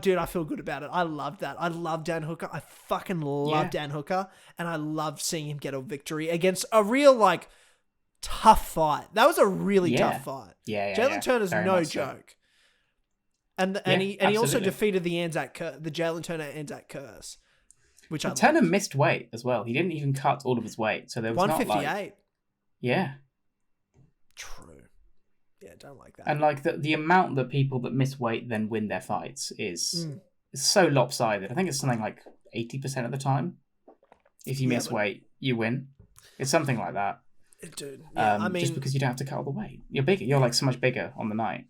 Dude, I feel good about it. I love that. I love Dan Hooker. I fucking love Dan Hooker. And I love seeing him get a victory against a real, tough fight. That was a really tough fight. Jailin Turner's no joke. And he also defeated the Jailin Turner Anzac curse. Which Turner missed weight as well. He didn't even cut all of his weight. So there was 158. Yeah. True. Yeah, don't like that. And the amount that people that miss weight then win their fights is so lopsided. I think it's something like 80% of the time. If you miss weight, you win. It's something like that. Dude, just because you don't have to cut all the weight. You're bigger. You're so much bigger on the night.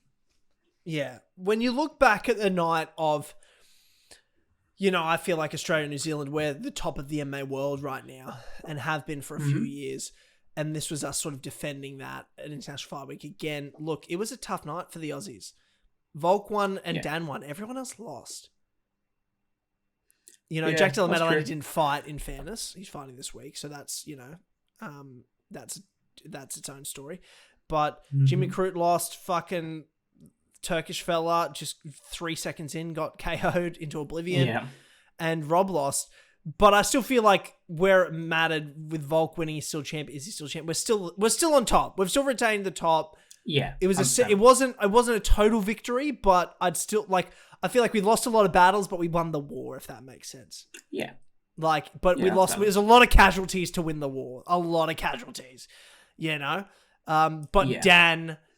Yeah. When you look back at the night of, I feel like Australia and New Zealand, we're the top of the MMA world right now and have been for a few years. And this was us sort of defending that at International Fight Week again. Look, it was a tough night for the Aussies. Volk won and Dan won. Everyone else lost. Jack Della Maddalena didn't fight, in fairness. He's fighting this week. So that's, that's its own story. But Jimmy Crute lost. Fucking Turkish fella, just 3 seconds in, got KO'd into oblivion. Yeah. And Rob lost. But I still feel like where it mattered with Volk winning, he's still champ. Is he still champ? We're still on top. We've still retained the top. Yeah. It wasn't a total victory, but I'd still I feel like we lost a lot of battles, but we won the war, if that makes sense. Yeah. We lost. There's a lot of casualties to win the war. A lot of casualties. Dan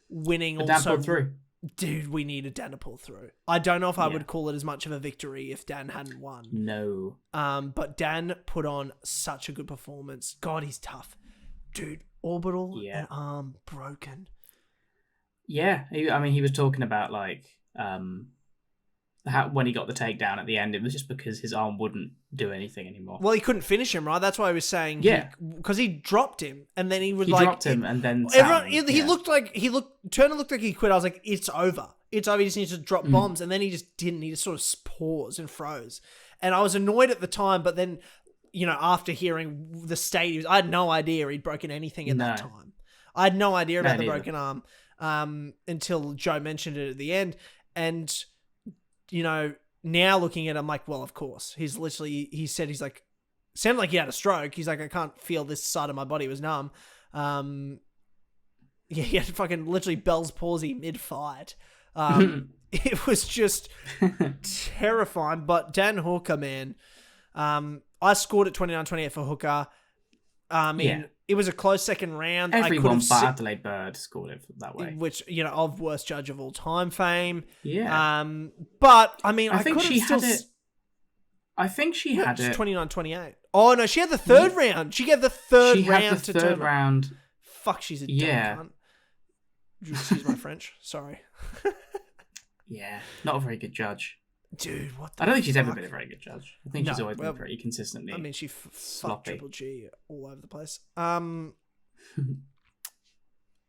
winning Dan also. pulled through. Dude, we needed Dan to pull through. I don't know if I would call it as much of a victory if Dan hadn't won. No. But Dan put on such a good performance. God, he's tough. Dude, orbital and arm broken. Yeah. He was talking about when he got the takedown at the end, it was just because his arm wouldn't do anything anymore. Well, he couldn't finish him, right? That's why I was saying. Yeah. Because he dropped him, and then he dropped him, and then Turner looked like he quit. I was like, it's over. It's over. He just needs to drop bombs, and then he just didn't. He just sort of paused and froze. And I was annoyed at the time, but then, after hearing the state, I had no idea he'd broken anything at that time. I had no idea about the broken arm until Joe mentioned it at the end, and. Now looking at it, I'm like, well, of course. He sounded like he had a stroke. He's like, I can't feel this side of my body. It was numb. He had fucking literally Bell's palsy mid-fight. It was just terrifying. But Dan Hooker, man, I scored at 29-28 for Hooker. It was a close second round. Everyone but Adelaide Bird scored it that way. Which, of worst judge of all time fame. Yeah. But, I think she had it. I think she had it 29-28. Oh no, she had the third round. She gave the third round to Turner. Round. Fuck, she's a dumb cunt. Excuse my French. Sorry. Yeah, not a very good judge. Dude, what the I don't think she's ever fuck? been a very good judge. I think she's always been pretty consistently. I mean, she fucked sloppy. Triple G all over the place.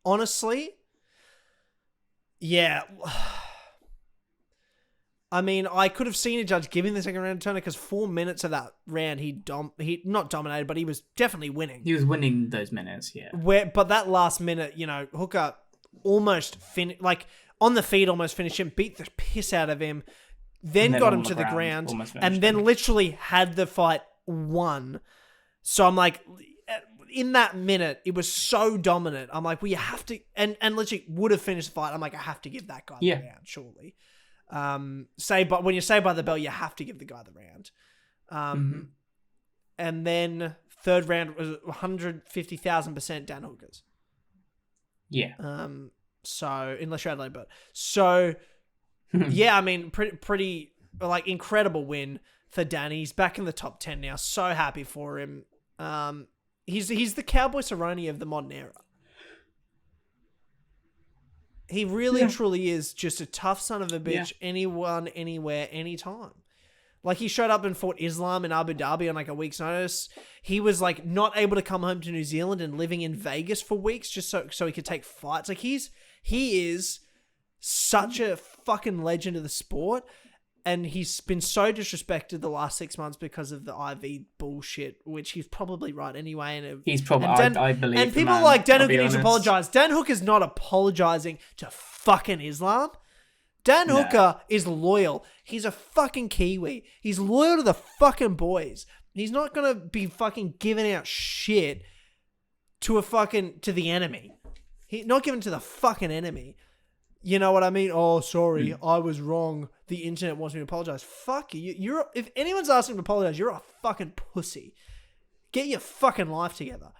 Honestly, yeah. I mean, I could have seen a judge giving the second round to Turner because 4 minutes of that round he not dominated, but he was definitely winning. He was winning those minutes, yeah. But that last minute, Hooker almost on the feet, almost finished him, beat the piss out of him, then got him to the ground, and then literally had the fight won. So I'm like, in that minute, it was so dominant. I'm like, well, you have to, and literally would have finished the fight. I'm like, I have to give that guy the round, surely. But when you say by the bell, you have to give the guy the round. And then third round was 150,000% Dan Hooker's. Yeah. So unless you're Adelaide, but so yeah, I mean, pretty like incredible win for Danny. He's back in the top 10 now. So happy for him. He's the Cowboy Cerrone of the modern era. He really truly is just a tough son of a bitch. Anyone, anywhere, anytime. Like, he showed up and fought Islam in Abu Dhabi on like a week's notice. He was like not able to come home to New Zealand and living in Vegas for weeks just so he could take fights. Like, he is such a fucking legend of the sport. And he's been so disrespected the last 6 months because of the IV bullshit, which he's probably right anyway. And he's probably, I believe. And people like Dan Hooker needs to apologize. Dan Hooker's not apologizing to fucking Islam. Dan Hooker is loyal. He's a fucking Kiwi. He's loyal to the fucking boys. He's not going to be fucking giving out shit to the enemy. He's not giving to the fucking enemy. You know what I mean? Oh, sorry, I was wrong. The internet wants me to apologize. Fuck you. If anyone's asking to apologize, you're a fucking pussy. Get your fucking life together.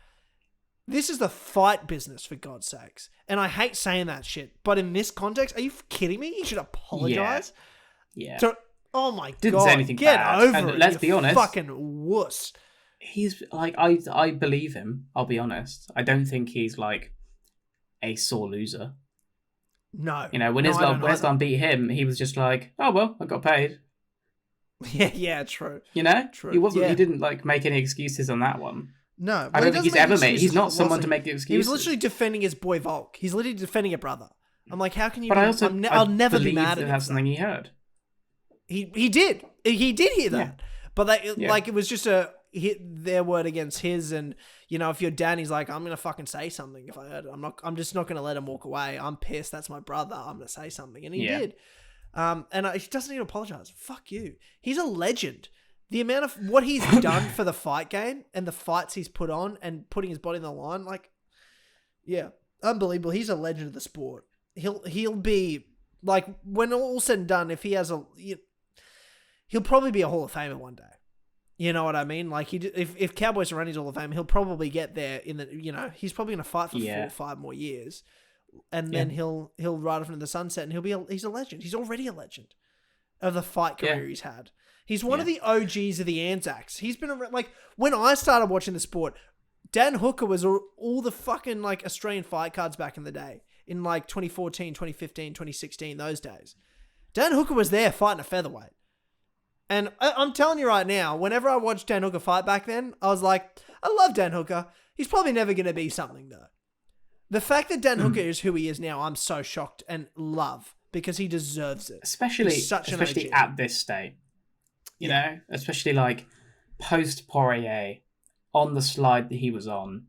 This is the fight business, for God's sakes. And I hate saying that shit, but in this context, are you kidding me? You should apologize. Yeah. So, oh my Didn't God. say anything Get bad. over And it. let's be honest. Fucking wuss. He's like, I believe him. I'll be honest. I don't think he's like a sore loser. No. You know, when Islam beat him, he was just like, oh, well, I got paid. Yeah, true. You know? True. He didn't like make any excuses on that one. No. I don't think he's ever made. He's not someone to make excuses. He was literally defending his boy Volk. He's literally defending a brother. I'm like, how can you? But I'll never be mad at him. That's something he heard. He did. He did hear that. Yeah. But it was just their word against his, and if you're Dan, he's like, I'm gonna fucking say something if I heard it. I'm just not gonna let him walk away. I'm pissed. That's my brother. I'm gonna say something, and he did. And he doesn't need to apologize. Fuck you. He's a legend. The amount of what he's done for the fight game and the fights he's put on and putting his body on the line, unbelievable. He's a legend of the sport. He'll be like, when all's said and done, if he has he'll probably be a Hall of Famer one day. You know what I mean? Like, if Cowboys Cerrone's Hall of Fame, he'll probably get there he's probably going to fight for 4 or 5 more years. And then he'll ride off into the sunset, and he's a legend. He's already a legend of the fight career he's had. He's one of the OGs of the Anzacs. He's been around, like, when I started watching the sport, Dan Hooker was all the fucking like Australian fight cards back in the day. In like 2014, 2015, 2016, those days. Dan Hooker was there fighting a featherweight. And I'm telling you right now, whenever I watched Dan Hooker fight back then, I was like, I love Dan Hooker. He's probably never going to be something, though. The fact that Dan Hooker is who he is now, I'm so shocked and love, because he deserves it. Especially at this state. You know? Especially like post-Poirier, on the slide that he was on,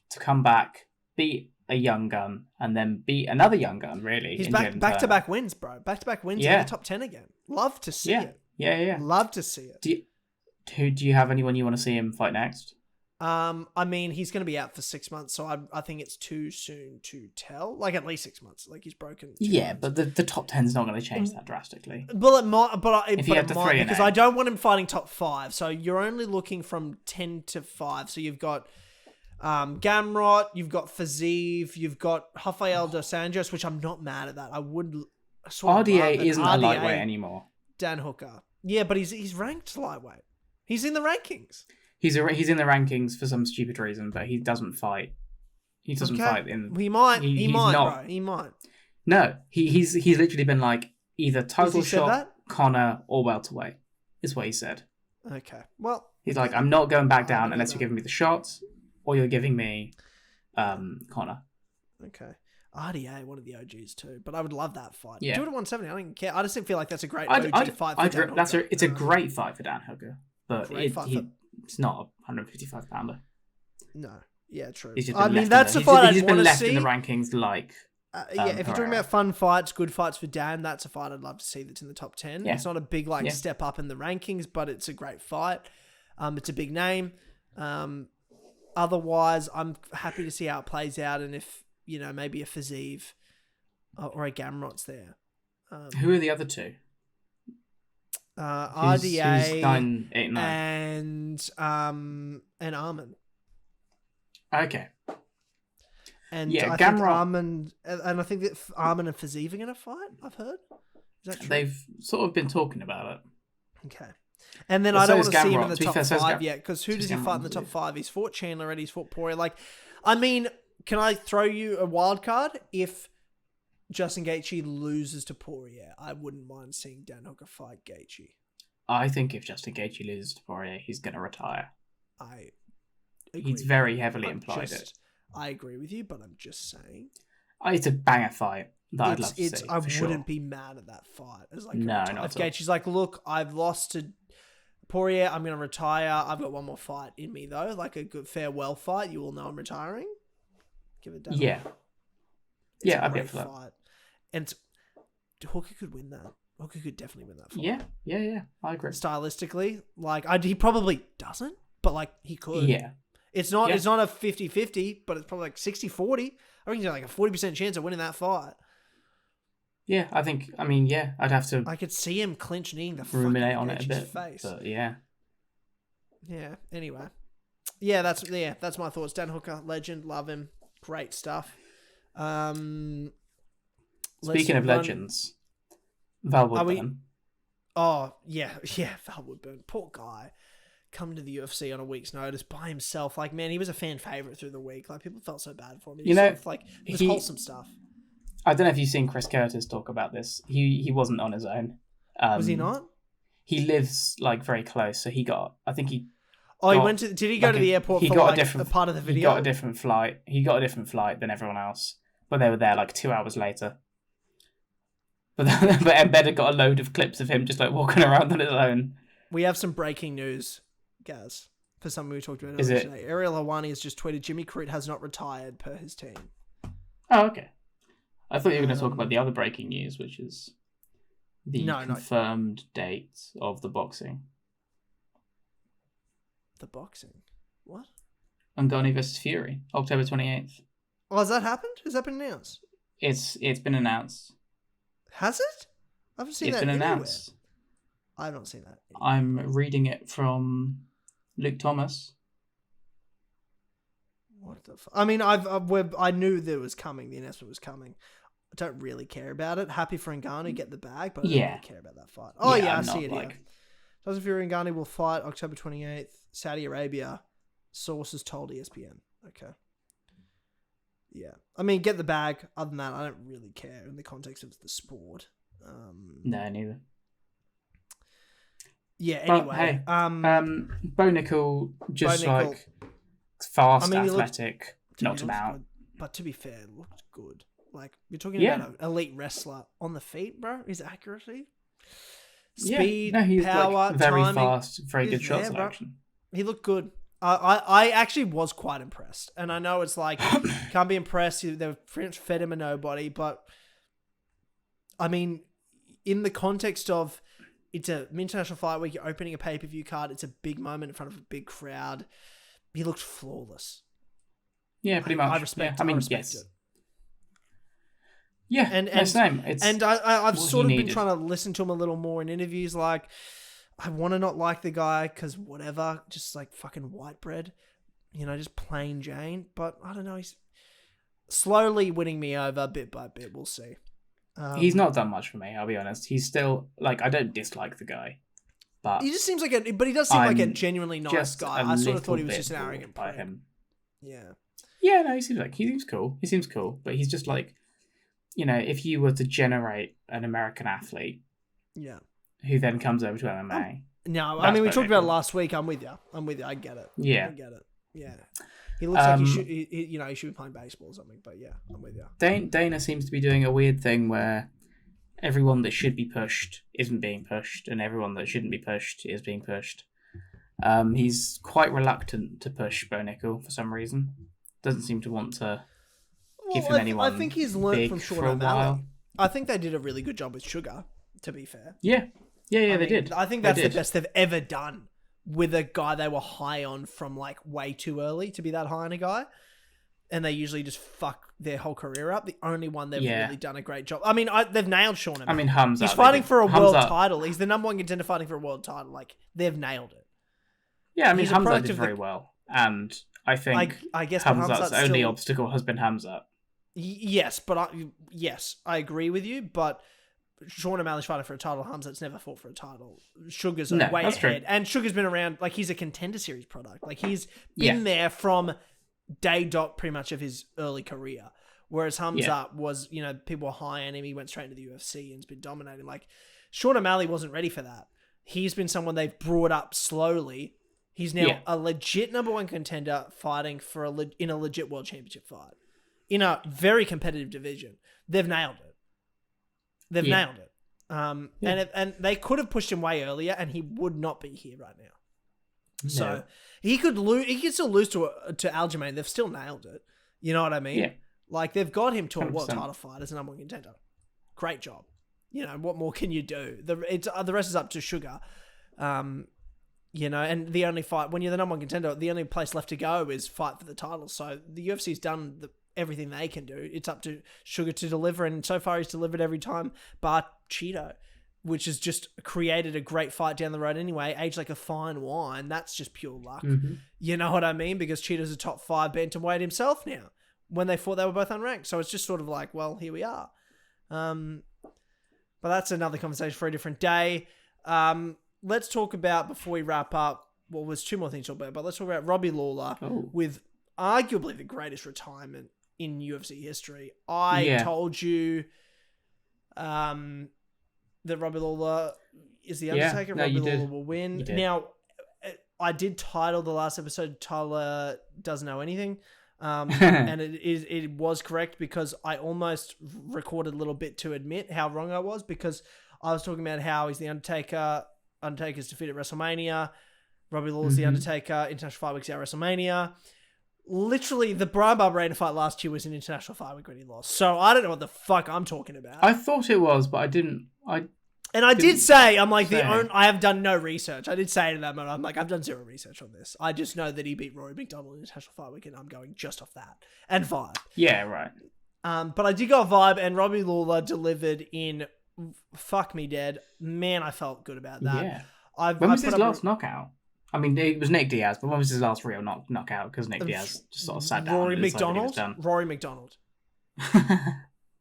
to come back, beat a young gun, and then beat another young gun, really. He's back-to-back wins, bro. Back-to-back wins in the top 10 again. Love to see it. Yeah. Love to see it. Do you have anyone you want to see him fight next? I mean, he's going to be out for 6 months, so I think it's too soon to tell. Like, at least 6 months. Like, he's broken. Yeah, but the top 10's not going to change that drastically. Well, it might, if you have the 3 because I don't want him fighting top 5. So you're only looking from 10 to 5. So you've got Gamrot, you've got Fazeev, you've got Rafael dos Anjos, which I'm not mad at that. I would. RDA isn't a lightweight anymore. Dan Hooker. Yeah, but he's ranked lightweight. He's in the rankings. He's in the rankings for some stupid reason, but he doesn't fight. He doesn't fight in. He might. He might, not, bro. He might. No, he's literally been like either title shot, that? Connor, or welterweight. Is what he said. Okay. Well, he's like, I'm not going back down unless you're giving me the shots, or you're giving me, Connor. Okay. RDA, one of the OGs too, but I would love that fight. Yeah. Do it at 170. I don't even care. I just feel like that's a great OG fight for Dan Hooker. It's a great fight for Dan Hooker, but it's not a 155-pounder. No. Yeah, true. I mean, that's the fight he's I'd been want to left see. in the rankings like. If you're talking about fun fights, good fights for Dan, that's a fight I'd love to see that's in the top 10. Yeah. It's not a big step up in the rankings, but it's a great fight. It's a big name. Otherwise, I'm happy to see how it plays out, and if maybe a Fazeev or a Gamrot's there. Who are the other two? RDA who's 9, 8, 9. and Armin. Okay. And I think Armin, and I think that Armin and Fazeev are going to fight, I've heard. Is that true? They've sort of been talking about it. Okay. And then I don't want to see him in the top 5 yet, because who does he fight in the top 5? He's fought Chandler already, he's fought Poirier. Can I throw you a wild card? If Justin Gaethje loses to Poirier, I wouldn't mind seeing Dan Hooker fight Gaethje. I think if Justin Gaethje loses to Poirier, he's going to retire. I agree. He's very heavily implied it. I agree with you, but I'm just saying. It's a banger fight that I'd love to see. I wouldn't be mad at that fight. No, not if Gaethje's like, look, I've lost to Poirier, I'm going to retire. I've got one more fight in me, though. Like a good farewell fight. You all know I'm retiring. Give it down. Yeah. I'd be up for that. Fight. And Hooker could win that. Hooker could definitely win that fight. Yeah. I agree. Stylistically, he probably doesn't, but he could. Yeah. It's not a 50-50, but it's probably like 60-40. I reckon there's a 40% chance of winning that fight. Yeah, I'd have to. I could see him clinch kneeing the ruminate on it a bit. Face. But yeah. Yeah. Anyway, that's my thoughts. Dan Hooker, legend, love him, great stuff. Speaking of legends, Val Woodburn. Oh yeah, Val Woodburn, poor guy. Come to the UFC on a week's notice by himself. He was a fan favorite through the week. People felt so bad for him. It was wholesome stuff. I don't know if you've seen Chris Curtis talk about this. He wasn't on his own. Was he not? He lives very close, so he got. I think he. Oh, he went to. Did he go to the airport? A part of the video. He got a different flight. He got a different flight than everyone else, but they were there 2 hours later. But Embed had got a load of clips of him just walking around on his own. We have some breaking news, Gaz, for something we talked about earlier today. Ariel Helwani has just tweeted, Jimmy Crute has not retired per his team. Oh, okay. I thought you were going to talk about the other breaking news, which is the confirmed date of the boxing. The boxing? What? Ngannou versus Fury, October 28th. Oh, has that happened? Has that been announced? It's been announced. Has it? I haven't seen that anywhere. It's been announced. I haven't seen that anywhere. I'm reading it from Luke Thomas. What the fuck? I knew that it was coming. The announcement was coming. I don't really care about it. Happy for Ngannou, get the bag, but I don't really care about that fight. Oh yeah, I see it here. Tyson Fury and Ngannou will fight October 28th, Saudi Arabia. Sources told ESPN. Okay. Yeah. Get the bag. Other than that, I don't really care in the context of the sport. No, neither. Yeah, anyway. Bo Nickal, fast, athletic, knocked him out. Good. But to be fair, looked good. You're talking about an elite wrestler on the feet, bro. His accuracy, speed, he's power, very timing, fast, very good shot selection. He looked good. I actually was quite impressed. And I know it's can't be impressed. They fed him a nobody. But, in the context of it's an international fight where you're opening a pay-per-view card, it's a big moment in front of a big crowd. He looked flawless. Yeah, pretty much. I respect it. Yeah, and same. I've sort of been trying to listen to him a little more in interviews. I want to not like the guy because whatever, just fucking white bread, just plain Jane. But I don't know, he's slowly winning me over bit by bit. We'll see. He's not done much for me, I'll be honest. He's still I don't dislike the guy. But he just seems like he does seem like a I'm genuinely nice just guy. a I sort of little thought he was bit just an bored arrogant by prick. him. Yeah. Yeah, no, he seems cool. He seems cool, but he's just like, if you were to generate an American athlete, Yeah. who then comes over to MMA. No, I mean, we talked about it Nickal. last week. I'm with you. I get it. Yeah. I get it. Yeah. He looks like he should, he should be playing baseball or something, but yeah, I'm with you. Dana seems to be doing a weird thing where everyone that should be pushed isn't being pushed, and everyone that shouldn't be pushed is being pushed. He's quite reluctant to push Bo Nickal for some reason. Doesn't seem to want to give him anyone. I think he's learned from Sean O'Malley. While. I think they did a really good job with Sugar, to be fair. Yeah, they did. I think that's the best they've ever done with a guy they were high on from like way too early to be that high on a guy. And they usually just fuck their whole career up. The only one they've really done a great job. I mean, they've nailed Sean O'Malley. I mean, Hamza. He's fighting for a world title. He's the number one contender fighting for a world title. Like, they've nailed it. Yeah, I mean, Hamza did very well. And I think I guess Hamza's only obstacle has been Hamza. Yes, but I agree with you. But Sean O'Malley's fighting for a title. Hamza's never fought for a title. Sugar's way ahead. True. And Sugar's been around, like, he's a contender series product. Like, he's been there from day dot pretty much of his early career. Whereas Hamza was, people were high on him. He went straight into the UFC and's been dominating. Like, Sean O'Malley wasn't ready for that. He's been someone they've brought up slowly. He's now a legit number one contender fighting for in a legit world championship fight. In a very competitive division. They've nailed it. They've nailed it. And they could have pushed him way earlier and he would not be here right now. No. So he could lose. He could still lose to Aljamain. They've still nailed it. You know what I mean? Yeah. Like, they've got him to a world title fight as a number one contender. Great job. What more can you do? The rest is up to Sugar. And the only fight, when you're the number one contender, the only place left to go is fight for the title. So the UFC's done everything they can do. It's up to Sugar to deliver, and so far he's delivered every time, but Cheeto, which has just created a great fight down the road anyway, aged like a fine wine. That's just pure luck. Mm-hmm. You know what I mean? Because Cheeto's a top 5 bantamweight himself now. When they fought, they were both unranked. So it's just sort of like, well, here we are. But that's another conversation for a different day. Let's talk about, before we wrap up, well, there's 2 more things to talk about, but let's talk about Robbie Lawler with arguably the greatest retirement in UFC history. I told you that Robbie Lawler is the Undertaker. Robbie Lawler will win. Now, I did title the last episode, Tyler Doesn't Know Anything. And it was correct, because I almost recorded a little bit to admit how wrong I was, because I was talking about how he's the Undertaker. Undertaker's defeat at WrestleMania. Robbie Lawler's the Undertaker. International Fight Week's at WrestleMania. Literally, the Brian Barberena fight last year was an International Fight Week when he lost. So I don't know what the fuck I'm talking about. I thought it was, but I didn't. I did say, I'm like, I have done no research. I did say to that moment, I'm like, I've done zero research on this. I just know that he beat Rory McDonald in International Fight Week, and I'm going just off that. And vibe. Yeah, right. But I did go off vibe, and Robbie Lawler delivered in fuck me dead. Man, I felt good about that. Yeah. When was his last knockout? I mean, it was Nick Diaz, but when was his last real knockout? Because Nick Diaz just sort of sat down. Rory McDonald? Rory McDonald.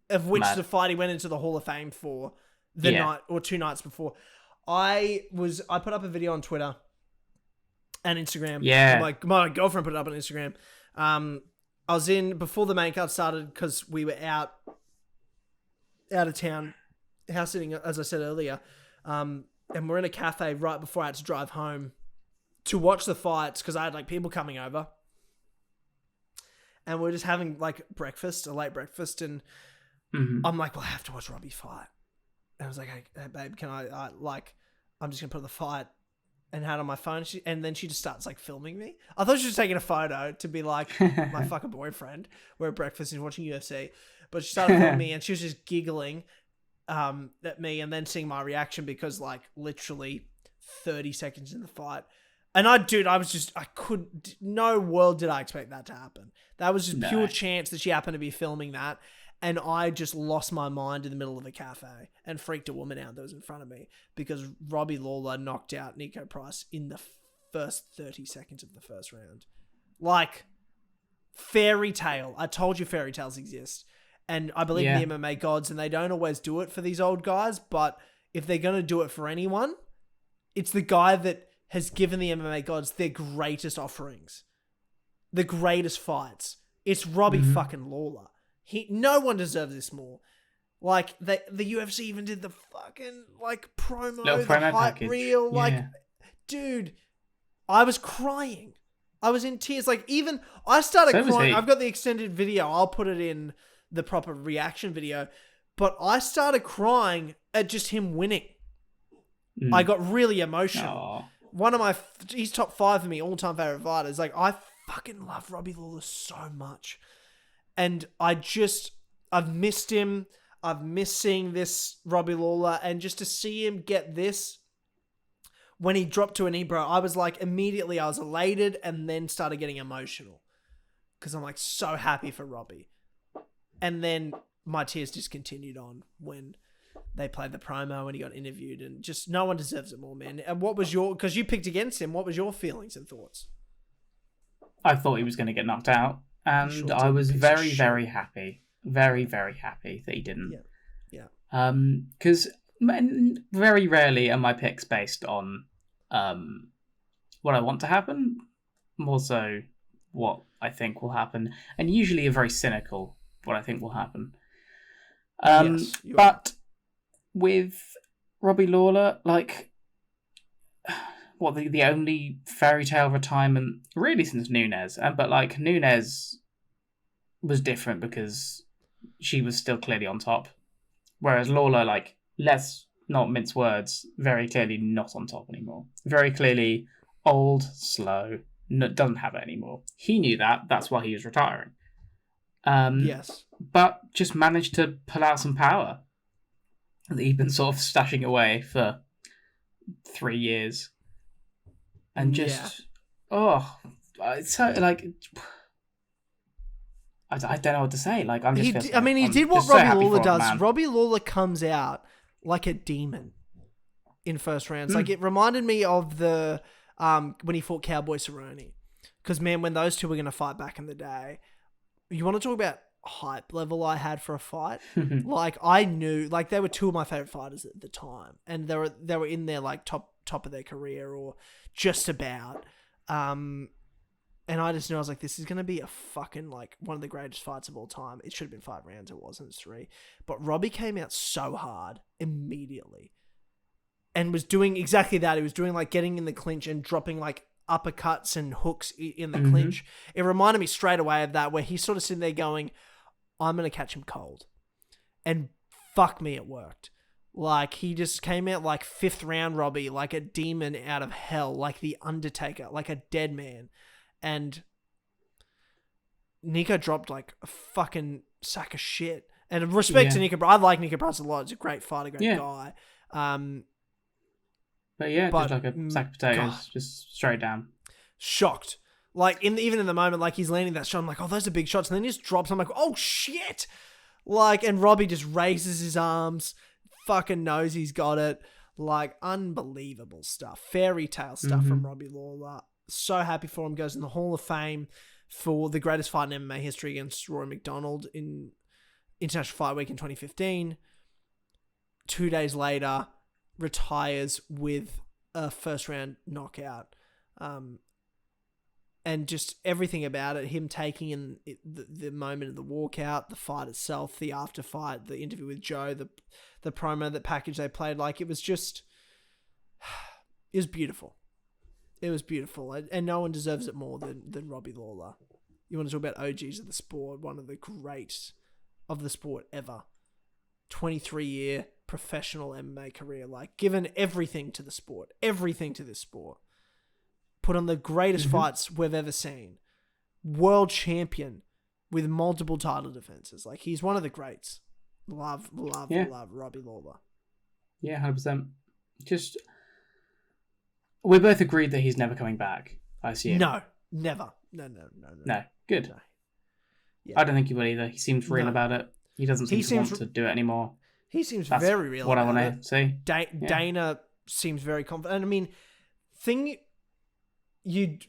Of which the fight he went into the Hall of Fame for the night, or 2 nights before. I put up a video on Twitter and Instagram. Yeah. My girlfriend put it up on Instagram. I was in, before the main card started, because we were out of town, house sitting, as I said earlier. And we're in a cafe right before I had to drive home to watch the fights, because I had people coming over, and we're just having breakfast, a late breakfast, and I'm like, well, I have to watch Robbie fight. And I was like, hey babe, can I I'm just gonna put the fight, and had on my phone, and then she just starts filming me. I thought she was taking a photo to be like my fucking boyfriend. We're at breakfast and watching UFC, but she started filming me, and she was just giggling at me, and then seeing my reaction, because literally 30 seconds in the fight. And no world did I expect that to happen. That was just pure chance that she happened to be filming that. And I just lost my mind in the middle of a cafe and freaked a woman out that was in front of me, because Robbie Lawler knocked out Nico Price in the first 30 seconds of the first round. Fairy tale. I told you fairy tales exist. And I believe in the MMA gods, and they don't always do it for these old guys, but if they're going to do it for anyone, It's the guy that has given the MMA gods their greatest offerings, the greatest fights. It's Robbie fucking Lawler. No one deserves this more. Like, the UFC even did the fucking, like, promo, the hype package. Reel. Like, dude, I was crying. I was in tears. Like, even, I started crying. I've got the extended video. I'll put it in the proper reaction video. But I started crying at just him winning. I got really emotional. Aww. He's top 5 for me, all-time favorite fighters. Like, I fucking love Robbie Lawler so much. And I've missed him. I've missed seeing this Robbie Lawler, and just to see him get this when he dropped to a knee, bro, I was like, immediately I was elated and then started getting emotional because I'm like so happy for Robbie. And then my tears just continued on when they played the promo and he got interviewed, and just no one deserves it more, man. And what was because you picked against him, what was your feelings and thoughts? I thought he was going to get knocked out, and I was very, very happy. Very, very happy that he didn't. Yeah. Because very rarely are my picks based on what I want to happen, more so what I think will happen, and usually are very cynical what I think will happen. But with Robbie Lawler, like, the only fairy tale retirement really since Nunes, but like Nunes was different because she was still clearly on top. Whereas Lawler, like, let's not mince words, very clearly not on top anymore. Very clearly old, slow, doesn't have it anymore. He knew that. That's why he was retiring. Yes. But just managed to pull out some power that he'd been sort of stashing away for 3 years. And just, it's so, like... I don't know what to say. Like, he did what Robbie Lawler does. Robbie Lawler comes out like a demon in first rounds. Like, it reminded me of the when he fought Cowboy Cerrone. Because, man, when those two were going to fight back in the day, you want to talk about hype level I had for a fight? Like, I knew, like, they were two of my favorite fighters at the time, and they were in their, like, top of their career or just about. And I just knew, I was like, this is going to be a fucking, like, one of the greatest fights of all time. It should have been 5 rounds. It wasn't. It's 3. But Robbie came out so hard immediately and was doing exactly that. He was doing, like, getting in the clinch and dropping, like, uppercuts and hooks in the clinch. It reminded me straight away of that, where he's sort of sitting there going, I'm going to catch him cold. And fuck me, it worked. Like, he just came out like 5th round Robbie, like a demon out of hell, like the Undertaker, like a dead man. And Nico dropped like a fucking sack of shit. And respect to Nico, I like Nico Price a lot. He's a great fighter, great guy. But just like a sack of potatoes, just straight down. Shocked. Like, even in the moment, like, he's landing that shot, I'm like, oh, those are big shots. And then he just drops. I'm like, oh, shit. Like, and Robbie just raises his arms, fucking knows he's got it. Like, unbelievable stuff. Fairy tale stuff from Robbie Lawler. So happy for him. Goes in the Hall of Fame for the greatest fight in MMA history against Roy McDonald in International Fight Week in 2015. 2 days later, retires with a first round knockout. And just everything about it, him taking in the moment of the walkout, the fight itself, the after fight, the interview with Joe, the promo, the package they played, like, it was just, it was beautiful. It was beautiful, and no one deserves it more than Robbie Lawler. You want to talk about OGs of the sport, one of the greats of the sport ever. 23-year professional MMA career, like, given everything to the sport, everything to this sport. Put on the greatest fights we've ever seen. World champion with multiple title defenses. Like, he's one of the greats. Love Robbie Lawler. Yeah, 100%. Just... we both agreed that he's never coming back, I assume. No, never. No. Good. No. Yeah. I don't think he will either. He seems real about it. He doesn't seem to want to do it anymore. He seems very real what about I want to see. Dana seems very confident. And I mean,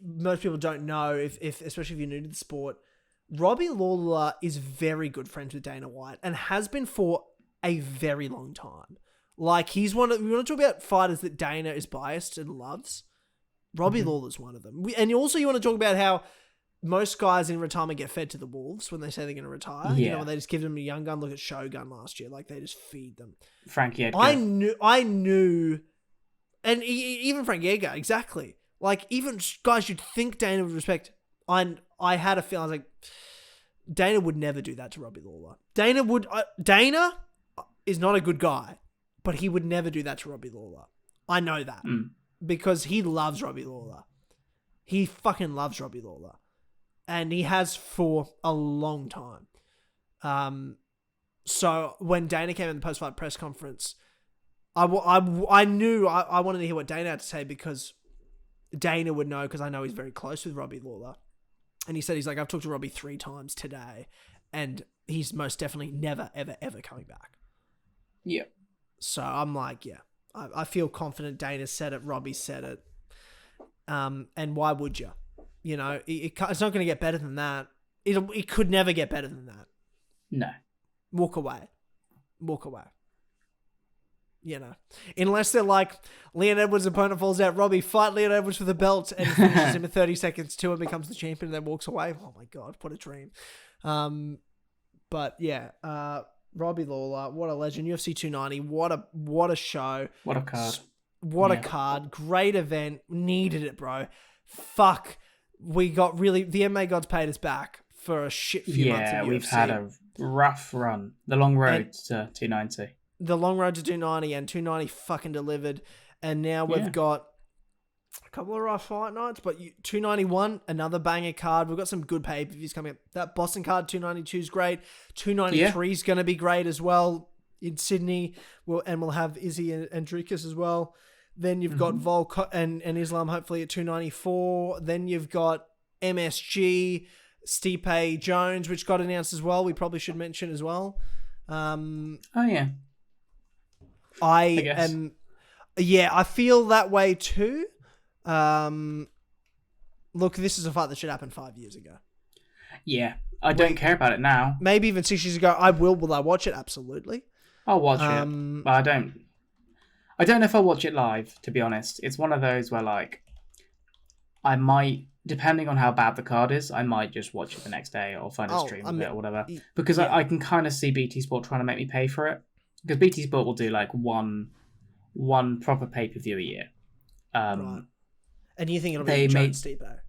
most people don't know, if especially if you're new to the sport, Robbie Lawler is very good friends with Dana White and has been for a very long time. Like, we want to talk about fighters that Dana is biased and loves. Robbie Lawler's one of them. And also you want to talk about how most guys in retirement get fed to the wolves when they say they're going to retire. Yeah. When they just give them a young gun. Look at Shogun last year. Like, they just feed them. Frankie Edgar. I knew, and even Frank Edgar, exactly. Like, even guys you'd think Dana would respect. I had a feeling, I was like, Dana would never do that to Robbie Lawler. Dana is not a good guy, but he would never do that to Robbie Lawler. I know that. Because he loves Robbie Lawler. He fucking loves Robbie Lawler. And he has for a long time. So when Dana came in the post-fight press conference, I knew I wanted to hear what Dana had to say, because Dana would know, because I know he's very close with Robbie Lawler. And he said, he's like, I've talked to Robbie 3 times today, and he's most definitely never, ever, ever coming back. Yeah. So I'm like, yeah, I feel confident Dana said it, Robbie said it. And why would you? You know, it's not going to get better than that. It could never get better than that. No. Walk away. You know, unless they're like, Leon Edwards' opponent falls out, Robbie, fight Leon Edwards for the belt, and he finishes him in 30 seconds too and becomes the champion and then walks away. Oh my God, what a dream. But yeah, Robbie Lawler, what a legend. UFC 290, what a show. What a card. What a card. Great event. Needed it, bro. Fuck. We got the MMA gods paid us back for a shit few months of UFC. Yeah, we've had a rough run. The long road to 290. The long road to 290, and 290 fucking delivered. And now we've got a couple of rough fight nights, but 291, another banger card. We've got some good pay-per-views coming up. That Boston card, 292 is great. 293 is going to be great as well in Sydney. And we'll have Izzy and Dricus as well. Then you've got Volk and Islam hopefully at 294. Then you've got MSG, Stipe Jones, which got announced as well. We probably should mention as well. Oh, yeah. I feel that way too. Look, this is a fight that should happen 5 years ago. Yeah, I don't care about it now. Maybe even 6 years ago. Will I watch it? Absolutely. I'll watch it, but I don't know if I'll watch it live, to be honest. It's one of those where, like, I might, depending on how bad the card is, I might just watch it the next day or find a stream of it or whatever. Because I can kind of see BT Sport trying to make me pay for it. Because BT Sport will do like one proper pay-per-view a year. Right. And you think it'll be Jones Stipe?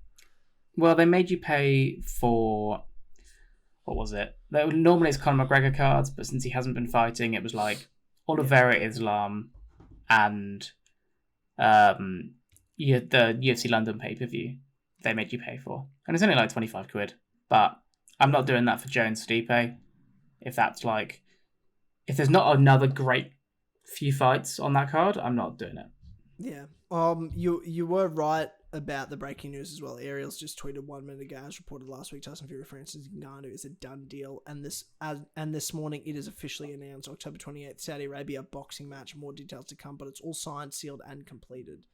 Well, they made you pay for, what was it? Normally it's Conor McGregor cards, but since he hasn't been fighting, it was like Oliveira Islam and the UFC London pay-per-view they made you pay for. And it's only like 25 quid. But I'm not doing that for Jones Stipe. If there's not another great few fights on that card, I'm not doing it. Yeah. You were right about the breaking news as well. Ariel's just tweeted 1 minute ago, as reported last week, Tyson Fury Francis Ngannou is a done deal, and this morning it is officially announced, October 28th, Saudi Arabia boxing match. More details to come, but it's all signed, sealed, and completed.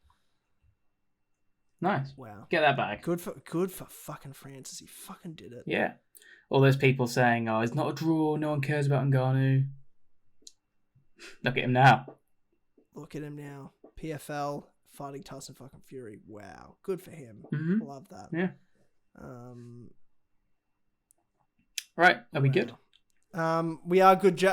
Nice. Wow. Get that back. Good for fucking Francis. He fucking did it. Yeah. All those people saying, "Oh, it's not a draw. No one cares about Ngannou." Look at him now. PFL fighting Tyson fucking Fury. Wow. Good for him. Mm-hmm. Love that. Yeah. Right. Are we good? We are good.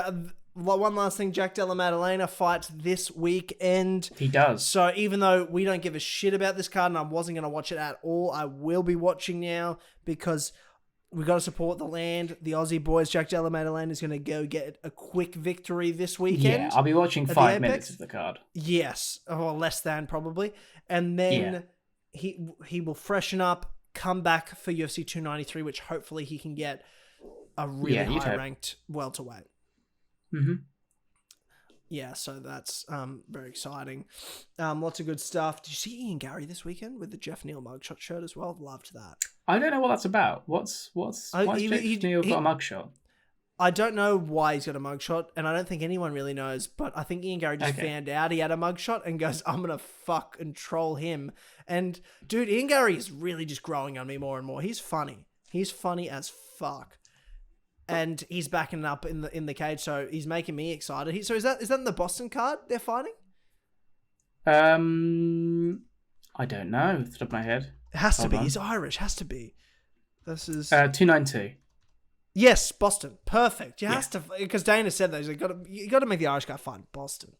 One last thing. Jack Della Maddalena fights this weekend. He does. So even though we don't give a shit about this card and I wasn't going to watch it at all, I will be watching now because we got to support the land. The Aussie boys. Jack Della Maddalena is going to go get a quick victory this weekend. Yeah, I'll be watching 5 minutes of the card. Yes, or less than probably. And then he will freshen up, come back for UFC 293, which hopefully he can get a really high-ranked welterweight. Mm-hmm. Yeah, so that's very exciting. Lots of good stuff. Did you see Ian Gary this weekend with the Jeff Neal mugshot shirt as well? Loved that. I don't know what that's about. Why's Jeff Neal got a mugshot? I don't know why he's got a mugshot, and I don't think anyone really knows, but I think Ian Gary just found out he had a mugshot and goes, I'm going to fuck and troll him. And, dude, Ian Gary is really just growing on me more and more. He's funny. He's funny as fuck. and he's backing it up in the cage, so he's making me excited. So is that in the Boston card they're fighting? I don't know off the top of my head. It has to be. He's Irish. Has to be. This is 292. Yes, Boston. Perfect. You has to, because Dana said that. He's like, you got to make the Irish guy fight in Boston.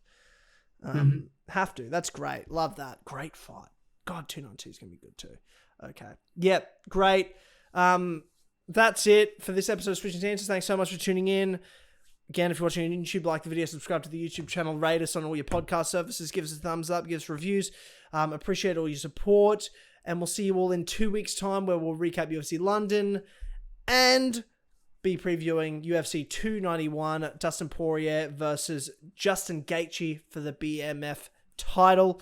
Have to. That's great. Love that. Great fight. God, 292 is going to be good too. Okay. Yep. Great. That's it for this episode of Switching Stances. Thanks so much for tuning in. Again, if you're watching on YouTube, like the video, subscribe to the YouTube channel, rate us on all your podcast services, give us a thumbs up, give us reviews. Appreciate all your support. And we'll see you all in 2 weeks' time where we'll recap UFC London and be previewing UFC 291, Dustin Poirier versus Justin Gaethje for the BMF title,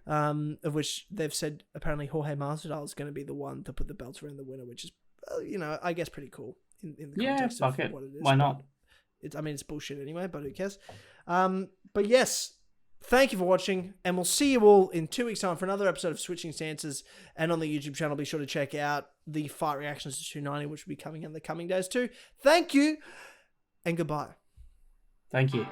of which they've said apparently Jorge Masvidal is going to be the one to put the belts around the winner, which is, I guess pretty cool in the context of what it is. Why not? It's bullshit anyway, but who cares? But yes, thank you for watching, and we'll see you all in 2 weeks' time for another episode of Switching Stances. And on the YouTube channel, be sure to check out the fight reactions to 290, which will be coming in the coming days too. Thank you, and goodbye. Thank you.